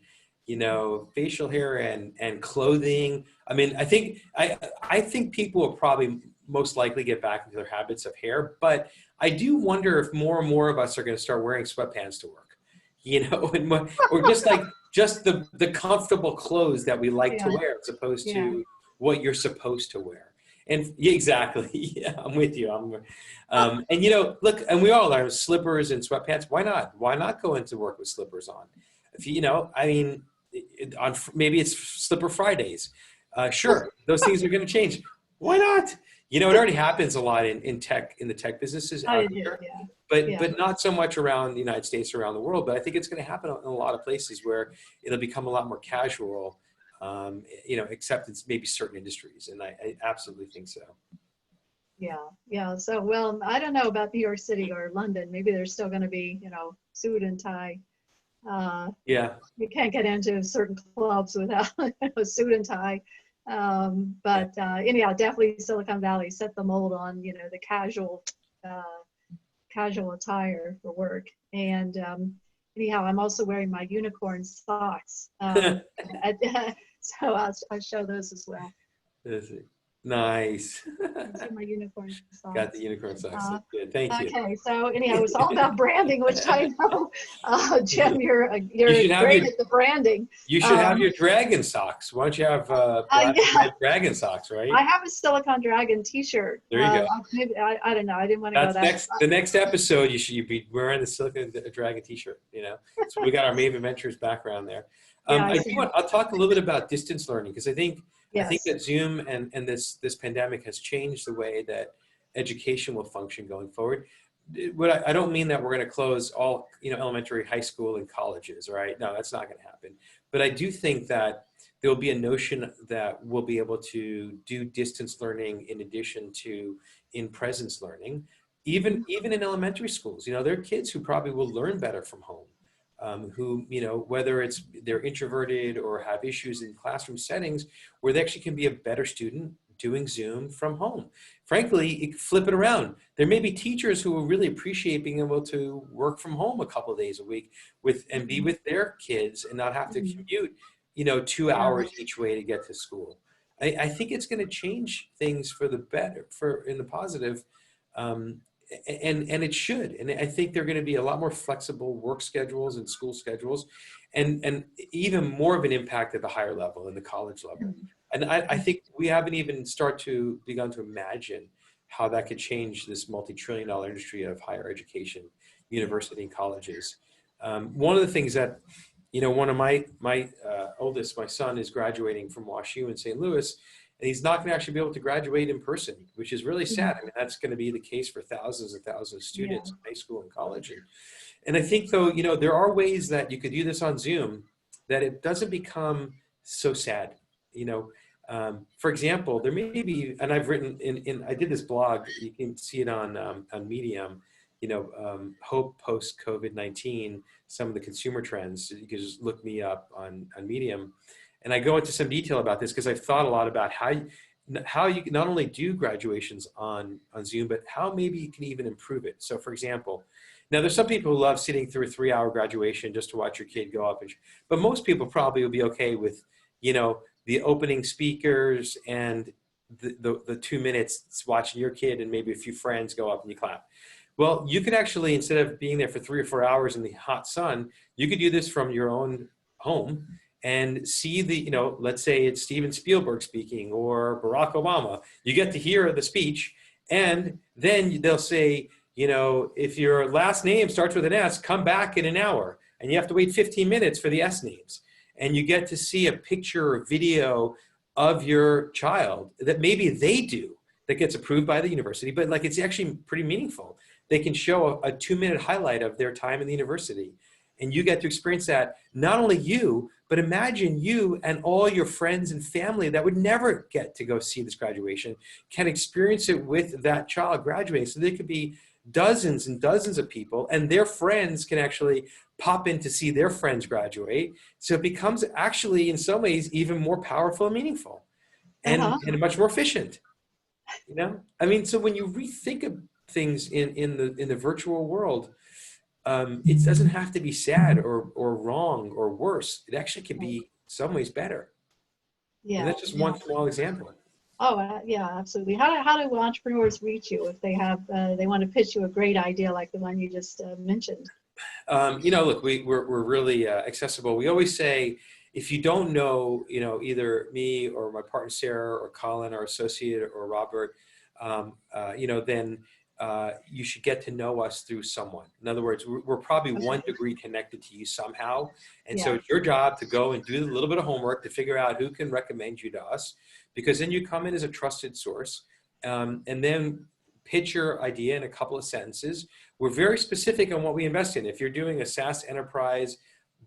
Speaker 2: facial hair and clothing. I mean, I think people will probably most likely get back into their habits of hair, but I do wonder if more and more of us are going to start wearing sweatpants to work, or just the comfortable clothes that we like to wear as opposed to what you're supposed to wear. And yeah, exactly. Yeah, I'm with you. And look, and we all are slippers and sweatpants. Why not? Why not go into work with slippers on? If I mean, maybe it's Slipper Fridays. Sure, those things are going to change. Why not? It already happens a lot in tech, in the tech businesses out here, but not so much around the United States, around the world. But I think it's going to happen in a lot of places where it'll become a lot more casual. Except it's maybe certain industries, and I absolutely think so.
Speaker 1: Yeah. So, well, I don't know about New York City or London. Maybe there's still going to be, suit and tie. You can't get into certain clubs without a suit and tie. But anyhow, definitely Silicon Valley set the mold on, the casual attire for work. And anyhow, I'm also wearing my unicorn socks. So I'll show those as well.
Speaker 2: Nice.
Speaker 1: My unicorn socks.
Speaker 2: Got the unicorn socks. Good. Thank you.
Speaker 1: Okay, so anyhow, it's all about branding, which I know, Jim, you're great at the branding.
Speaker 2: You should have your dragon socks. Why don't you have black dragon socks, right?
Speaker 1: I have a Silicon Dragon T-shirt.
Speaker 2: There you go.
Speaker 1: Maybe, I don't know. I didn't want to go that.
Speaker 2: The next episode, you should be wearing the Silicon Dragon T-shirt. So we got our Maven Ventures background there. I'll talk a little bit about distance learning because I think that Zoom and this pandemic has changed the way that education will function going forward. I don't mean that we're going to close all elementary, high school, and colleges, right? No, that's not going to happen. But I do think that there will be a notion that we'll be able to do distance learning in addition to in-presence learning, even in elementary schools. There are kids who probably will learn better from home. Who, whether it's they're introverted or have issues in classroom settings where they actually can be a better student doing Zoom from home. Frankly, flip it around. There may be teachers who will really appreciate being able to work from home a couple of days a week and be with their kids and not have to commute, 2 hours each way to get to school. I think it's going to change things for the better, in the positive. And it should. And I think there are going to be a lot more flexible work schedules and school schedules and even more of an impact at the higher level, in the college level. And I think we haven't even begun to imagine how that could change this multi-trillion-dollar industry of higher education, university and colleges. One of the things that, one of my oldest, my son is graduating from WashU in St. Louis, and he's not going to actually be able to graduate in person, which is really sad. I mean, that's going to be the case for thousands and thousands of students in high school and college. And I think, though, there are ways that you could do this on Zoom that it doesn't become so sad. For example, there may be, and I've written I did this blog, you can see it on Medium, hope post COVID-19, some of the consumer trends. You can just look me up on Medium. And I go into some detail about this because I've thought a lot about how you can not only do graduations on Zoom, but how maybe you can even improve it. So for example, now there's some people who love sitting through a 3-hour graduation just to watch your kid go up. But most people probably will be okay with, the opening speakers and the 2 minutes watching your kid and maybe a few friends go up and you clap. Well, you could actually, instead of being there for 3 or 4 hours in the hot sun, you could do this from your own home and see let's say it's Steven Spielberg speaking or Barack Obama. You get to hear the speech, and then they'll say, if your last name starts with an S, come back in an hour. And you have to wait 15 minutes for the S names. And you get to see a picture or video of your child that maybe they do that gets approved by the university, but like it's actually pretty meaningful. They can show a 2-minute highlight of their time in the university. And you get to experience that, not only you, but imagine you and all your friends and family that would never get to go see this graduation can experience it with that child graduating. So there could be dozens and dozens of people, and their friends can actually pop in to see their friends graduate. So it becomes actually, in some ways, even more powerful and meaningful, and much more efficient. You know, I mean, so when you rethink of things in the virtual world, it doesn't have to be sad or wrong or worse. It actually can be in some ways better.
Speaker 1: Yeah.
Speaker 2: And that's just one small example.
Speaker 1: Oh, yeah, absolutely. How do entrepreneurs reach you if they have they want to pitch you a great idea like the one you just mentioned?
Speaker 2: You know, look, we're really accessible. We always say, if you don't know, you know, either me or my partner Sarah or Colin, our associate, or Robert, you know, then you should get to know us through someone. In other words, we're probably 1 degree connected to you somehow. And so it's your job to go and do a little bit of homework to figure out who can recommend you to us, because then you come in as a trusted source, and then pitch your idea in a couple of sentences. We're very specific on what we invest in. If you're doing a SaaS enterprise,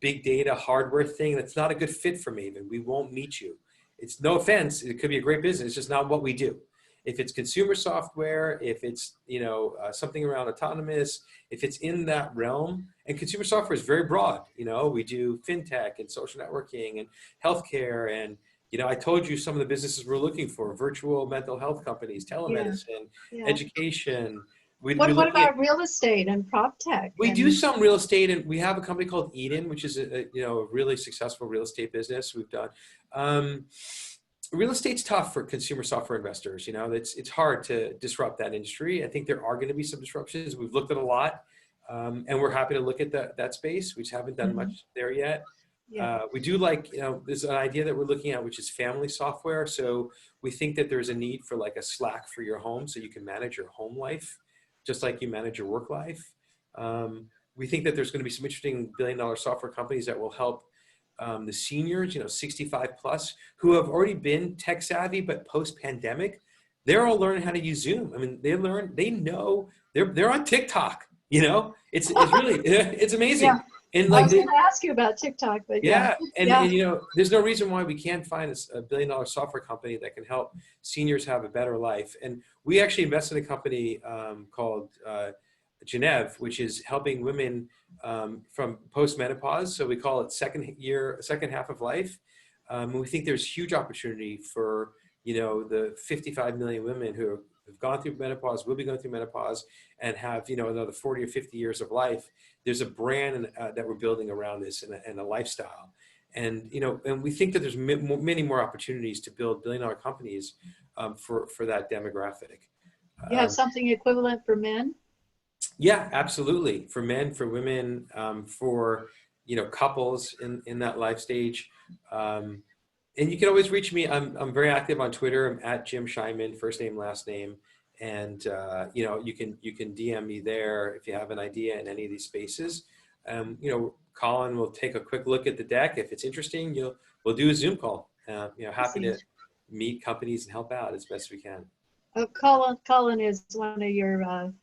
Speaker 2: big data hardware thing, that's not a good fit for Maven, we won't meet you. It's no offense, it could be a great business, it's just not what we do. If it's consumer software, if it's, you know, something around autonomous, if it's in that realm, and consumer software is very broad. You know, we do fintech and social networking and healthcare, and, you know, I told you some of the businesses we're looking for: virtual mental health companies, telemedicine, education.
Speaker 1: What about real estate and prop tech?
Speaker 2: We do some real estate, and we have a company called Eden, which is a you know, a really successful real estate business we've done. Real estate's tough for consumer software investors. You know, it's hard to disrupt that industry. I think there are going to be some disruptions. We've looked at a lot, and we're happy to look at that space. We just haven't done much there yet. We do like, you know, there's an idea that we're looking at, which is family software. So we think that there's a need for like a Slack for your home, so you can manage your home life just like you manage your work life. We think that there's going to be some interesting billion-dollar software companies that will help the seniors, you know, 65 plus, who have already been tech savvy, but post-pandemic, they're all learning how to use Zoom. I mean, they know, they're on TikTok, you know, it's really, it's amazing.
Speaker 1: Yeah.
Speaker 2: And like,
Speaker 1: I was going to ask you about TikTok, but
Speaker 2: and you know, there's no reason why we can't find a billion-dollar software company that can help seniors have a better life. And we actually invested in a company called Genève, which is helping women from post-menopause. So we call it second half of life. We think there's huge opportunity for, you know, the 55 million women who have gone through menopause, will be going through menopause, and have, you know, another 40 or 50 years of life. There's a brand that we're building around this, and a lifestyle. And, you know, and we think that there's many more opportunities to build billion-dollar companies for that demographic.
Speaker 1: You have something equivalent for men?
Speaker 2: Yeah, absolutely. For men, for women, for, you know, couples in that life stage. And you can always reach me. I'm very active on Twitter. I'm at Jim Scheinman, first name, last name. And, you know, you can DM me there if you have an idea in any of these spaces. You know, Colin will take a quick look at the deck. If it's interesting, we'll do a Zoom call. You know, happy to meet companies and help out as best we can.
Speaker 1: Colin is one of your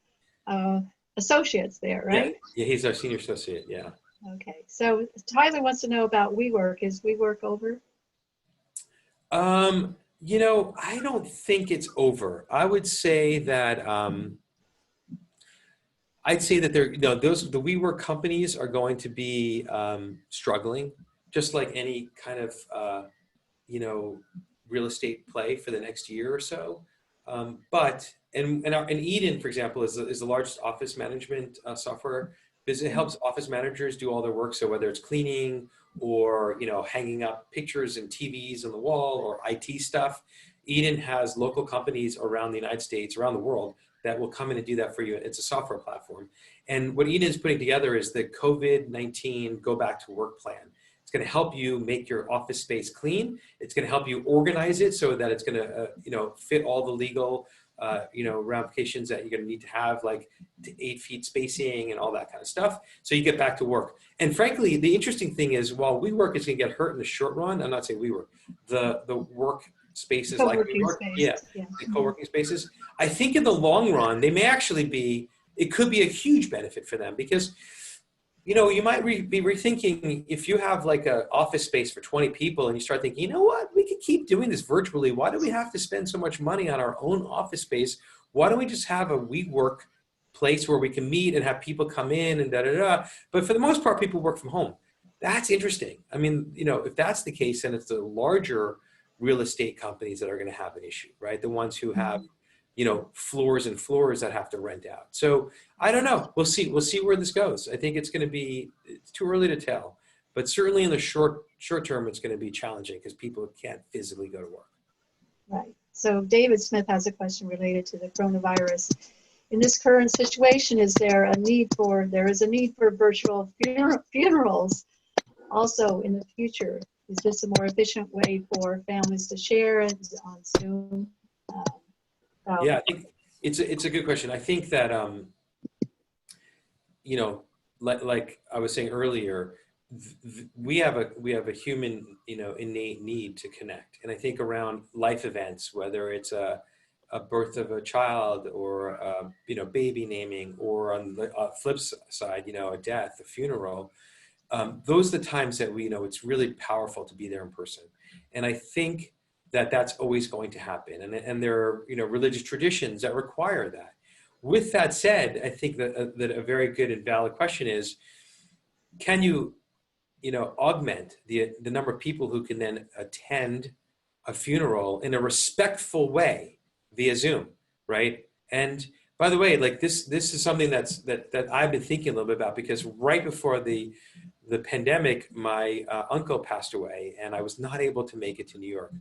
Speaker 1: associates there, right?
Speaker 2: Yeah, he's our senior associate, yeah.
Speaker 1: Okay, so Tyler wants to know about WeWork. Is WeWork over?
Speaker 2: You know, I don't think it's over. I would say that they're, you know, the WeWork companies are going to be struggling, just like any kind of you know, real estate play for the next year or so. But Eden, for example, is the largest office management software business. It helps office managers do all their work. So whether it's cleaning or, you know, hanging up pictures and TVs on the wall or IT stuff, Eden has local companies around the United States, around the world, that will come in and do that for you. It's a software platform. And what Eden is putting together is the COVID-19 Go Back to Work plan. It's going to help you make your office space clean. It's going to help you organize it so that it's going to, you know, fit all the legal, you know, ramifications that you're going to need to have, like 8 feet spacing and all that kind of stuff. So you get back to work. And frankly, the interesting thing is, while WeWork is going to get hurt in the short run, I'm not saying WeWork, the work spaces like
Speaker 1: Co-working
Speaker 2: WeWork,
Speaker 1: space.
Speaker 2: yeah,
Speaker 1: Yeah.
Speaker 2: the co-working spaces, I think in the long run, they may actually be, it could be a huge benefit for them because, you know, you might be rethinking if you have like an office space for 20 people and you start thinking, you know what, we could keep doing this virtually. Why do we have to spend so much money on our own office space? Why don't we just have a WeWork place where we can meet and have people come in and da da da? But for the most part, people work from home. That's interesting. I mean, you know, if that's the case, then it's the larger real estate companies that are going to have an issue, right? The ones who have, you know, floors and floors that have to rent out. So I don't know. We'll see. We'll see where this goes. I think it's going to be, it's too early to tell, but certainly in the short term, it's going to be challenging because people can't physically go to work.
Speaker 1: Right. So David Smith has a question related to the coronavirus. In this current situation, is there a need for virtual funerals also in the future? Is this a more efficient way for families to share on Zoom?
Speaker 2: Yeah, I think it's a good question. I think that, you know, like I was saying earlier, we have a human, you know, innate need to connect. And I think around life events, whether it's a birth of a child or, you know, baby naming, or on the flip side, you know, a death, a funeral, those are the times that we, you know, it's really powerful to be there in person. And I think that that's always going to happen. And there are, you know, religious traditions that require that. With that said, I think that, that a very good and valid question is, can you, you know, augment the number of people who can then attend a funeral in a respectful way via Zoom, right? And by the way, like this is something that I've been thinking a little bit about, because right before the pandemic, my uncle passed away, and I was not able to make it to New York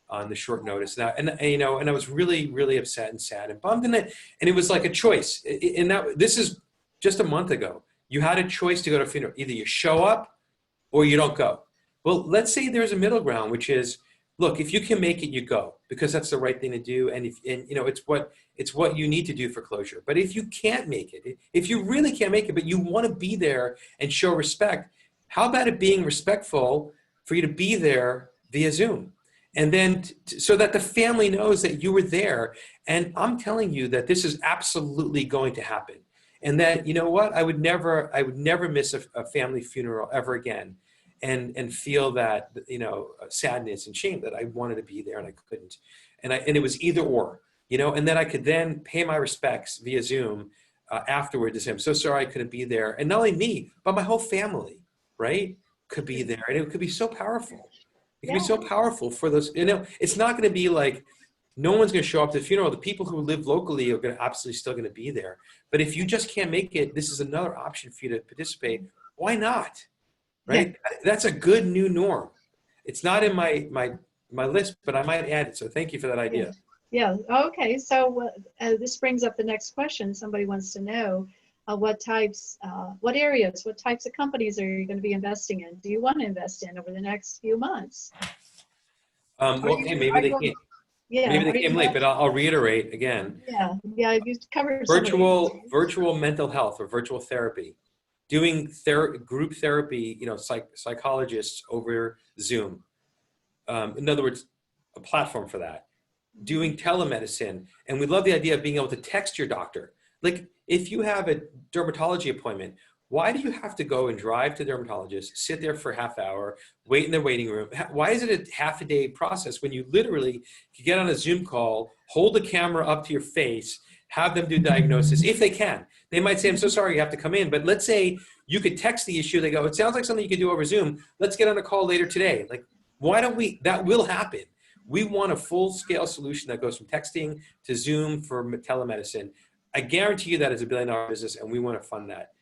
Speaker 2: on the short notice. Now, and you know, and I was really, really upset and sad and bummed, and it was like a choice. And that, this is just a month ago. You had a choice to go to a funeral. Either you show up or you don't go. Well, let's say there's a middle ground, which is, look, if you can make it, you go, because that's the right thing to do. And you know, it's what you need to do for closure. But if you can't make it, if you really can't make it, but you want to be there and show respect, how about it being respectful for you to be there via Zoom? And then so that the family knows that you were there. And I'm telling you that this is absolutely going to happen. And that, you know what, I would never miss a family funeral ever again, and feel that, you know, sadness and shame that I wanted to be there and I couldn't. And it was either or, you know, and then I could then pay my respects via Zoom afterward to say, I'm so sorry I couldn't be there. And not only me, but my whole family, right, could be there. And it could be so powerful. It can be so powerful for those, you know, it's not going to be like, no one's going to show up to the funeral. The people who live locally are going to absolutely still going to be there. But if you just can't make it, this is another option for you to participate. Why not? Right? Yeah. That's a good new norm. It's not in my list, but I might add it. So thank you for that idea.
Speaker 1: Yeah. Okay. So this brings up the next question. Somebody wants to know what areas, what types of companies are you going to be investing in? Do you want to invest in over the next few months?
Speaker 2: Okay, maybe they can't. Yeah, maybe they came late, but I'll reiterate again.
Speaker 1: Yeah, you covered
Speaker 2: virtual mental health or virtual therapy, doing group therapy, you know, psychologists over Zoom. In other words, a platform for that. Doing telemedicine, and we love the idea of being able to text your doctor. Like, if you have a dermatology appointment, why do you have to go and drive to the dermatologist, sit there for a half hour, wait in the waiting room? Why is it a half a day process when you literally can get on a Zoom call, hold the camera up to your face, have them do diagnosis, if they can. They might say, I'm so sorry, you have to come in. But let's say you could text the issue. They go, it sounds like something you could do over Zoom. Let's get on a call later today. Like, why don't we? That will happen. We want a full-scale solution that goes from texting to Zoom for telemedicine. I guarantee you that is $1 billion business, and we want to fund that.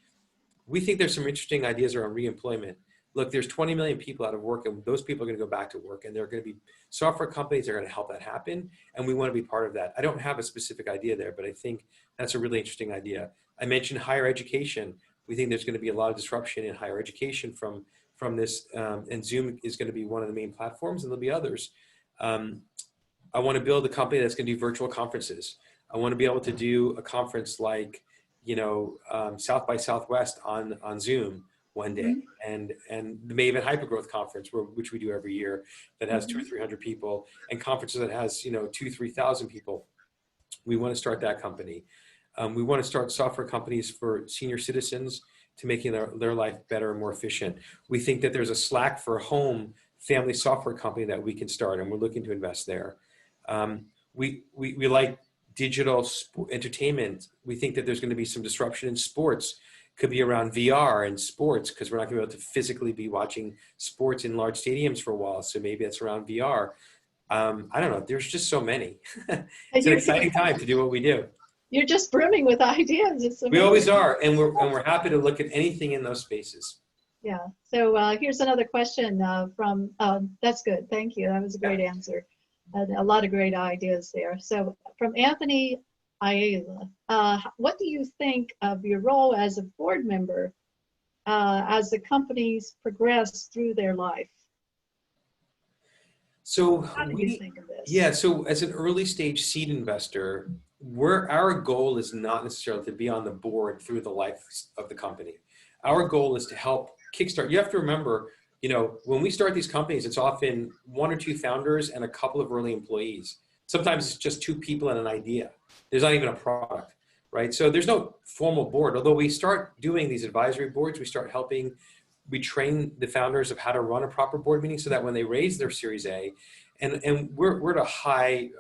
Speaker 2: We think there's some interesting ideas around reemployment. Look, there's 20 million people out of work, and those people are going to go back to work, and there are going to be software companies that are going to help that happen, and we want to be part of that. I don't have a specific idea there, but I think that's a really interesting idea. I mentioned higher education. We think there's going to be a lot of disruption in higher education from this, and Zoom is going to be one of the main platforms, and there'll be others. I want to build a company that's going to do virtual conferences. I want to be able to do a conference like, you know, South by Southwest on Zoom, one day. And the Maven Hypergrowth Conference, which we do every year, that has 200 or 300 people, and conferences that has 2,000-3,000 people. We want to start that company. We want to start software companies for senior citizens to making their life better and more efficient. We think that there's a Slack for home family software company that we can start, and we're looking to invest there. We like digital entertainment. We think that there's going to be some disruption in sports. Could be around VR and sports, because we're not going to be able to physically be watching sports in large stadiums for a while. So maybe it's around VR. I don't know. There's just so many. It's an exciting time to do what we do.
Speaker 1: You're just brimming with ideas.
Speaker 2: We always are, and we're happy to look at anything in those spaces.
Speaker 1: Yeah. So here's another question from. That's good. Thank you. That was a great answer. A lot of great ideas there. So from Anthony Ayala, what do you think of your role as a board member as the companies progress through their life?
Speaker 2: So
Speaker 1: how do you think of this?
Speaker 2: Yeah, so as an early stage seed investor, our goal is not necessarily to be on the board through the life of the company. Our goal is to help kickstart. You have to remember, when we start these companies, it's often 1 or 2 founders and a couple of early employees. Sometimes it's just 2 people and an idea. There's not even a product, right? So there's no formal board. Although we start doing these advisory boards, we train the founders of how to run a proper board meeting so that when they raise their Series A, and we're at a high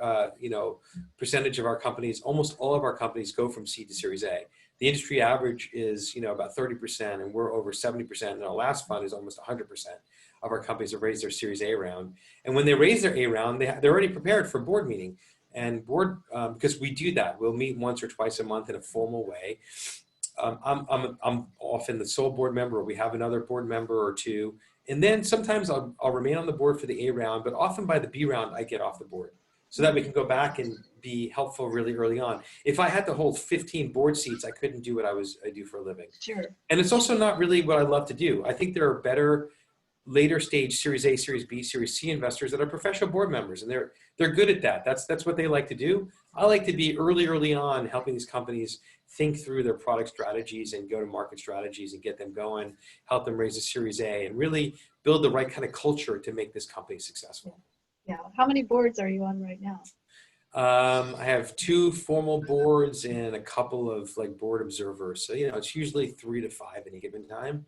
Speaker 2: percentage of our companies, almost all of our companies go from seed to Series A. The industry average is about 30%, and we're over 70%, and our last fund is almost 100% of our companies have raised their Series A round. And when they raise their A round, they're already prepared for board meeting. And because we do that, we'll meet once or twice a month in a formal way. I'm often the sole board member, or we have another board member or 2. And then sometimes I'll remain on the board for the A round, but often by the B round, I get off the board so that we can go back and be helpful really early on. If I had to hold 15 board seats, I couldn't do what I do for a living.
Speaker 1: Sure.
Speaker 2: And it's also not really what I love to do. I think there are better later stage Series A, Series B, Series C investors that are professional board members, and they're good at that. That's what they like to do. I like to be early on helping these companies think through their product strategies and go-to-market strategies and get them going, help them raise a Series A, and really build the right kind of culture to make this company successful.
Speaker 1: Yeah. How many boards are you on right now?
Speaker 2: I have 2 formal boards and a couple of board observers. So, it's usually 3 to 5 any given time.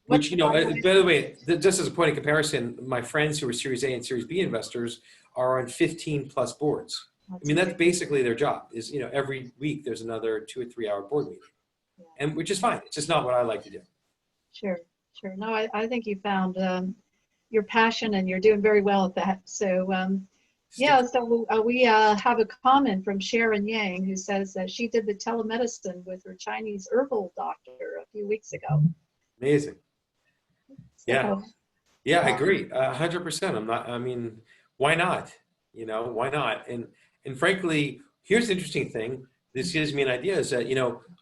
Speaker 2: Which, by the way, just as a point of comparison, my friends who are Series A and Series B investors are on 15 plus boards. That's basically their job is, every week there's another 2 or 3 hour board meeting, and which is fine. It's just not what I like to do.
Speaker 1: Sure. No, I think you found your passion, and you're doing very well at that. So, so we have a comment from Sharon Yang, who says that she did the telemedicine with her Chinese herbal doctor a few weeks ago.
Speaker 2: Amazing.
Speaker 1: So,
Speaker 2: Yeah, I agree. 100%. Why not? Why not? And frankly, here's the interesting thing. This gives me an idea is that,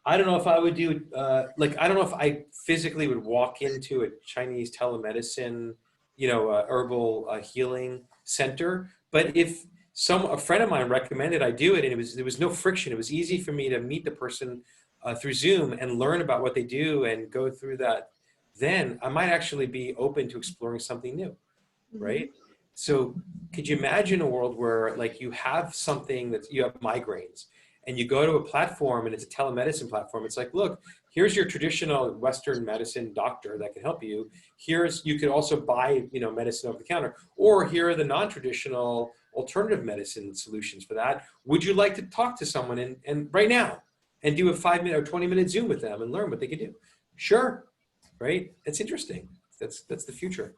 Speaker 2: I don't know if I would do, I don't know if I physically would walk into a Chinese telemedicine, herbal healing center. But if a friend of mine recommended I do it, and there was no friction, it was easy for me to meet the person through Zoom and learn about what they do and go through that, then I might actually be open to exploring something new, right? So could you imagine a world where you have something that you have migraines and you go to a platform and it's a telemedicine platform. It's like, look, here's your traditional Western medicine doctor that can help you. You could also buy, medicine over the counter, or here are the non-traditional alternative medicine solutions for that. Would you like to talk to someone and right now and do a 5-minute or 20-minute Zoom with them and learn what they can do? Sure. Right? It's interesting. That's the future.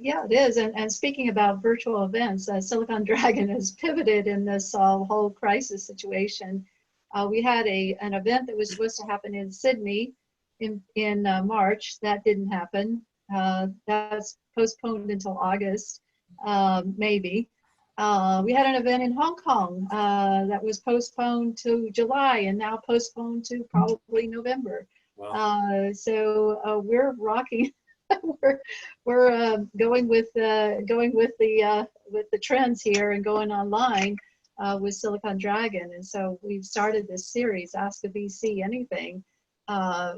Speaker 1: Yeah, it is. And speaking about virtual events, Silicon Dragon has pivoted in this whole crisis situation. We had an event that was supposed to happen in Sydney in March. That didn't happen. That's postponed until August, maybe. We had an event in Hong Kong that was postponed to July and now postponed to probably November. Wow. So we're rocking. we're going with the trends here and going online with Silicon Dragon. And so we've started this series, Ask a VC Anything,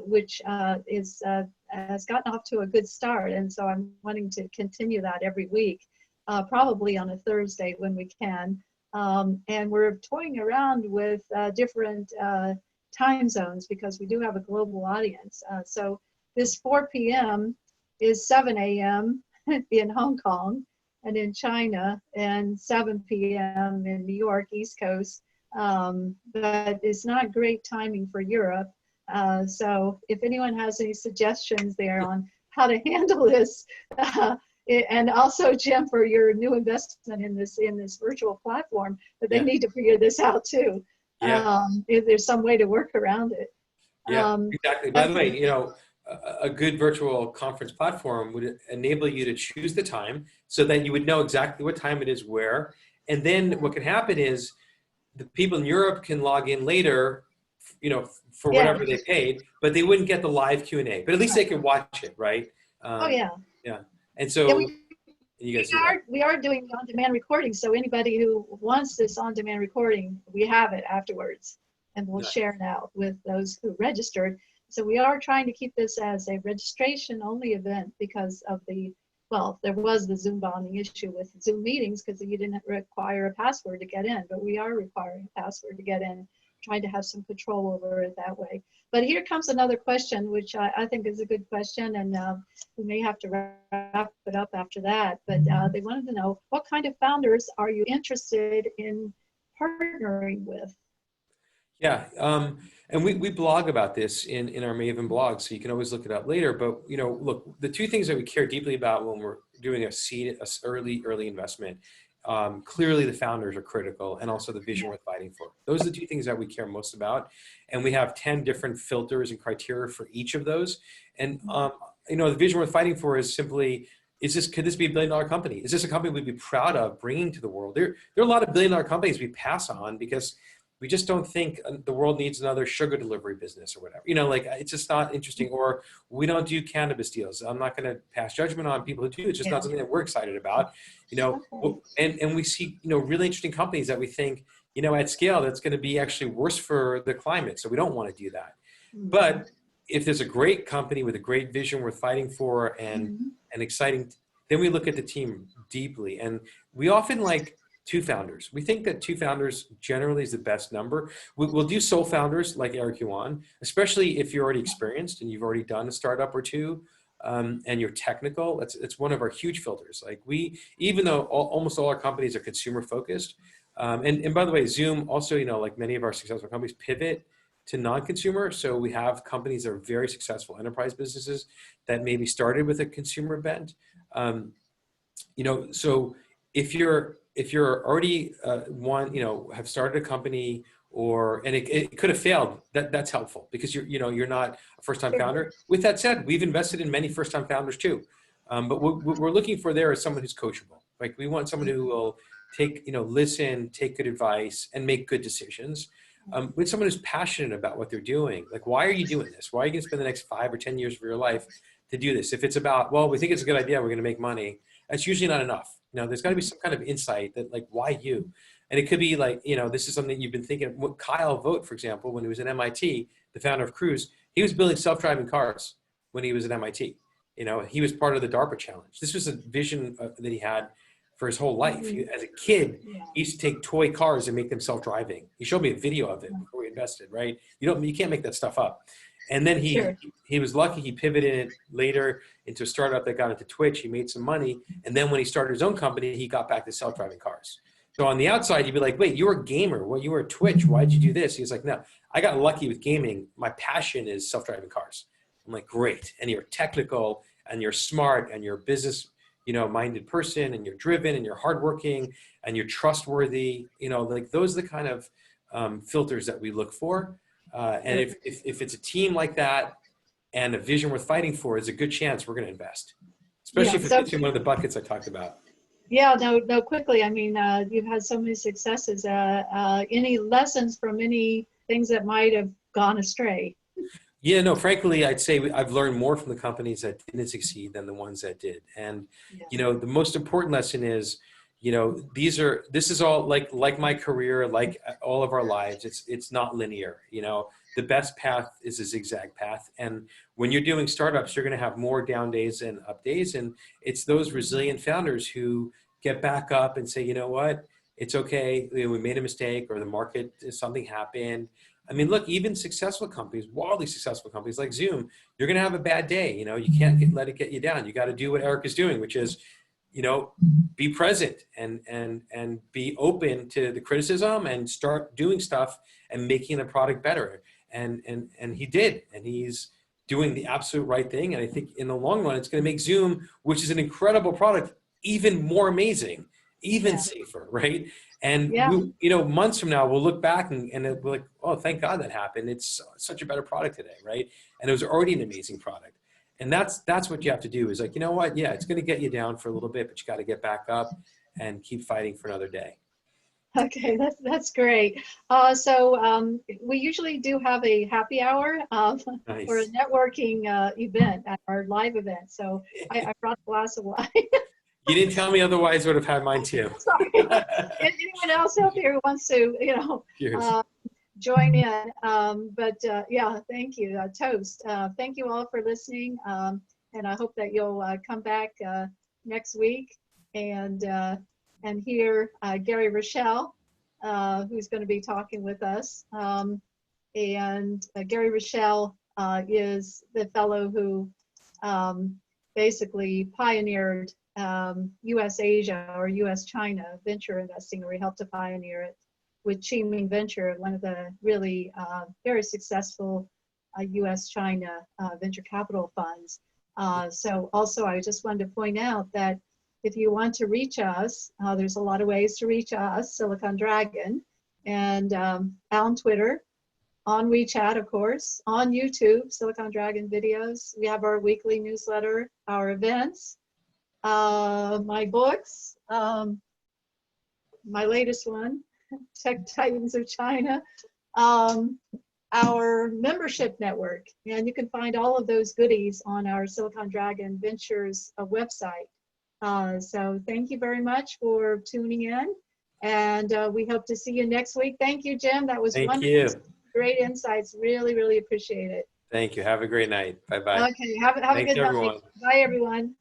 Speaker 1: which has gotten off to a good start. And so I'm wanting to continue that every week, probably on a Thursday when we can. And we're toying around with different time zones because we do have a global audience. So this 4 p.m. is 7 a.m. in Hong Kong and in China, and 7 p.m. in New York, East Coast. But it's not great timing for Europe. So if anyone has any suggestions there on how to handle this, and also Jim, for your new investment in this virtual platform, that they need to figure this out too. If there's some way to work around it.
Speaker 2: Exactly. By the way, you know, a good virtual conference platform would enable you to choose the time so that you would know exactly what time it is where. And then what can happen is the people in Europe can log in later, you know, for whatever they paid, but they wouldn't get the live Q&A, but at least they can watch it, right? Yeah. And so you guys
Speaker 1: we are doing on-demand recording. So anybody who wants this on-demand recording, we have it afterwards, and we'll share it out with those who registered. So we are trying to keep this as a registration-only event because of there was the Zoom bombing issue with Zoom meetings because you didn't require a password to get in, but we are requiring a password to get in, trying to have some control over it that way. But here comes another question, which I think is a good question, and we may have to wrap it up after that. But they wanted to know, what kind of founders are you interested in partnering with?
Speaker 2: Yeah, and we blog about this in our Maven blog, so you can always look it up later. But you know, look, the two things that we care deeply about when we're doing a early investment, clearly the founders are critical, and also the vision worth fighting for. Those are the two things that we care most about, and we have 10 different filters and criteria for each of those. And you know, the vision worth fighting for is simply, could this be a $1 billion company? Is this a company we'd be proud of bringing to the world? There are a lot of $1 billion companies we pass on because we just don't think the world needs another sugar delivery business or whatever. You know, like, it's just not interesting. Or we don't do cannabis deals. I'm not going to pass judgment on people who do. It's just not something that we're excited about. You know, and we see, you know, really interesting companies that we think, you know, at scale, that's going to be actually worse for the climate. So we don't want to do that. But if there's a great company with a great vision worth fighting for and exciting, then we look at the team deeply. And we often like 2 founders. We think that 2 founders generally is the best number. We'll do sole founders like Eric Yuan, especially if you're already experienced and you've already done a startup or 2, and you're technical. It's one of our huge filters. Like, even though almost all our companies are consumer focused, and by the way, Zoom also, you know, like many of our successful companies, pivot to non-consumer. So we have companies that are very successful enterprise businesses that maybe started with a consumer bent. You know, so if you're already you know, have started a company, and it could have failed, that's helpful because you're not a first-time founder. With that said, we've invested in many first-time founders too. But what we're looking for there is someone who's coachable. Like, we want someone who will listen, take good advice, and make good decisions. With someone who's passionate about what they're doing. Like, why are you doing this? Why are you going to spend the next 5 or 10 years of your life to do this? If it's about, well, we think it's a good idea, we're going to make money, that's usually not enough. Now, there's got to be some kind of insight that, like, why you? And it could be like, you know, this is something you've been thinking of. Kyle Vogt, for example, when he was at MIT, the founder of Cruise, he was building self-driving cars when he was at MIT. You know, he was part of the DARPA challenge. This was a vision that he had for his whole life. As a kid, he used to take toy cars and make them self-driving. He showed me a video of it before we invested, right? You can't make that stuff up. And then he was lucky. He pivoted later into a startup that got into Twitch. He made some money. And then when he started his own company, he got back to self-driving cars. So on the outside, you'd be like, wait, you were a gamer. Well, you were at Twitch. Why'd you do this? He was like, no, I got lucky with gaming. My passion is self-driving cars. I'm like, great. And you're technical, and you're smart, and you're a business, you know, minded person, and you're driven, and you're hardworking, and you're trustworthy. You know, like, those are the kind of filters that we look for. And if it's a team like that and a vision worth fighting for, there's a good chance we're going to invest, especially if it's in one of the buckets I talked about.
Speaker 1: Yeah, no, quickly. I mean, you've had so many successes. Any lessons from any things that might have gone astray?
Speaker 2: Yeah, no, frankly, I'd say I've learned more from the companies that didn't succeed than the ones that did. And, you know, the most important lesson is, you know, this is all like my career, like all of our lives. It's not linear. You know, the best path is a zigzag path. And when you're doing startups, you're going to have more down days and up days. And it's those resilient founders who get back up and say, you know what, it's okay. We made a mistake, or the market, something happened. I mean, look, even successful companies, wildly successful companies like Zoom, you're going to have a bad day. You know, you can't let it get you down. You got to do what Eric is doing, which is, you know, be present and be open to the criticism and start doing stuff and making the product better. And he did, and he's doing the absolute right thing. And I think in the long run, it's going to make Zoom, which is an incredible product, even more amazing, even safer, right? And we, you know, months from now, we'll look back and it'll be like, oh, thank God that happened. It's such a better product today, right? And it was already an amazing product. And that's what you have to do, is like, you know what? Yeah, it's going to get you down for a little bit, but you got to get back up and keep fighting for another day.
Speaker 1: Okay, that's great. So we usually do have a happy hour
Speaker 2: Nice.
Speaker 1: or a networking event at our live event. So I brought a glass of wine.
Speaker 2: You didn't tell me, otherwise I would have had mine too.
Speaker 1: Sorry. Anyone else out there who wants to, you know, join in? But yeah, thank you. Toast. Thank you all for listening. And I hope that you'll come back next week and hear Gary Rochelle, who's going to be talking with us. And Gary Rochelle is the fellow who basically pioneered U.S. Asia or U.S. China venture investing, or he helped to pioneer it with Scheinman Venture, one of the really very successful U.S. China venture capital funds. So also, I just wanted to point out that if you want to reach us, there's a lot of ways to reach us, Silicon Dragon, and on Twitter, on WeChat, of course, on YouTube, Silicon Dragon videos. We have our weekly newsletter, our events, my books, my latest one, Tech Titans of China, our membership network, and you can find all of those goodies on our Silicon Dragon Ventures website. So thank you very much for tuning in, and we hope to see you next week. Thank you, Jim. That was wonderful.
Speaker 2: Thank you.
Speaker 1: Great insights. Really, really appreciate it.
Speaker 2: Thank you. Have a great night. Bye-bye.
Speaker 1: Okay. Have a good night. Bye, everyone.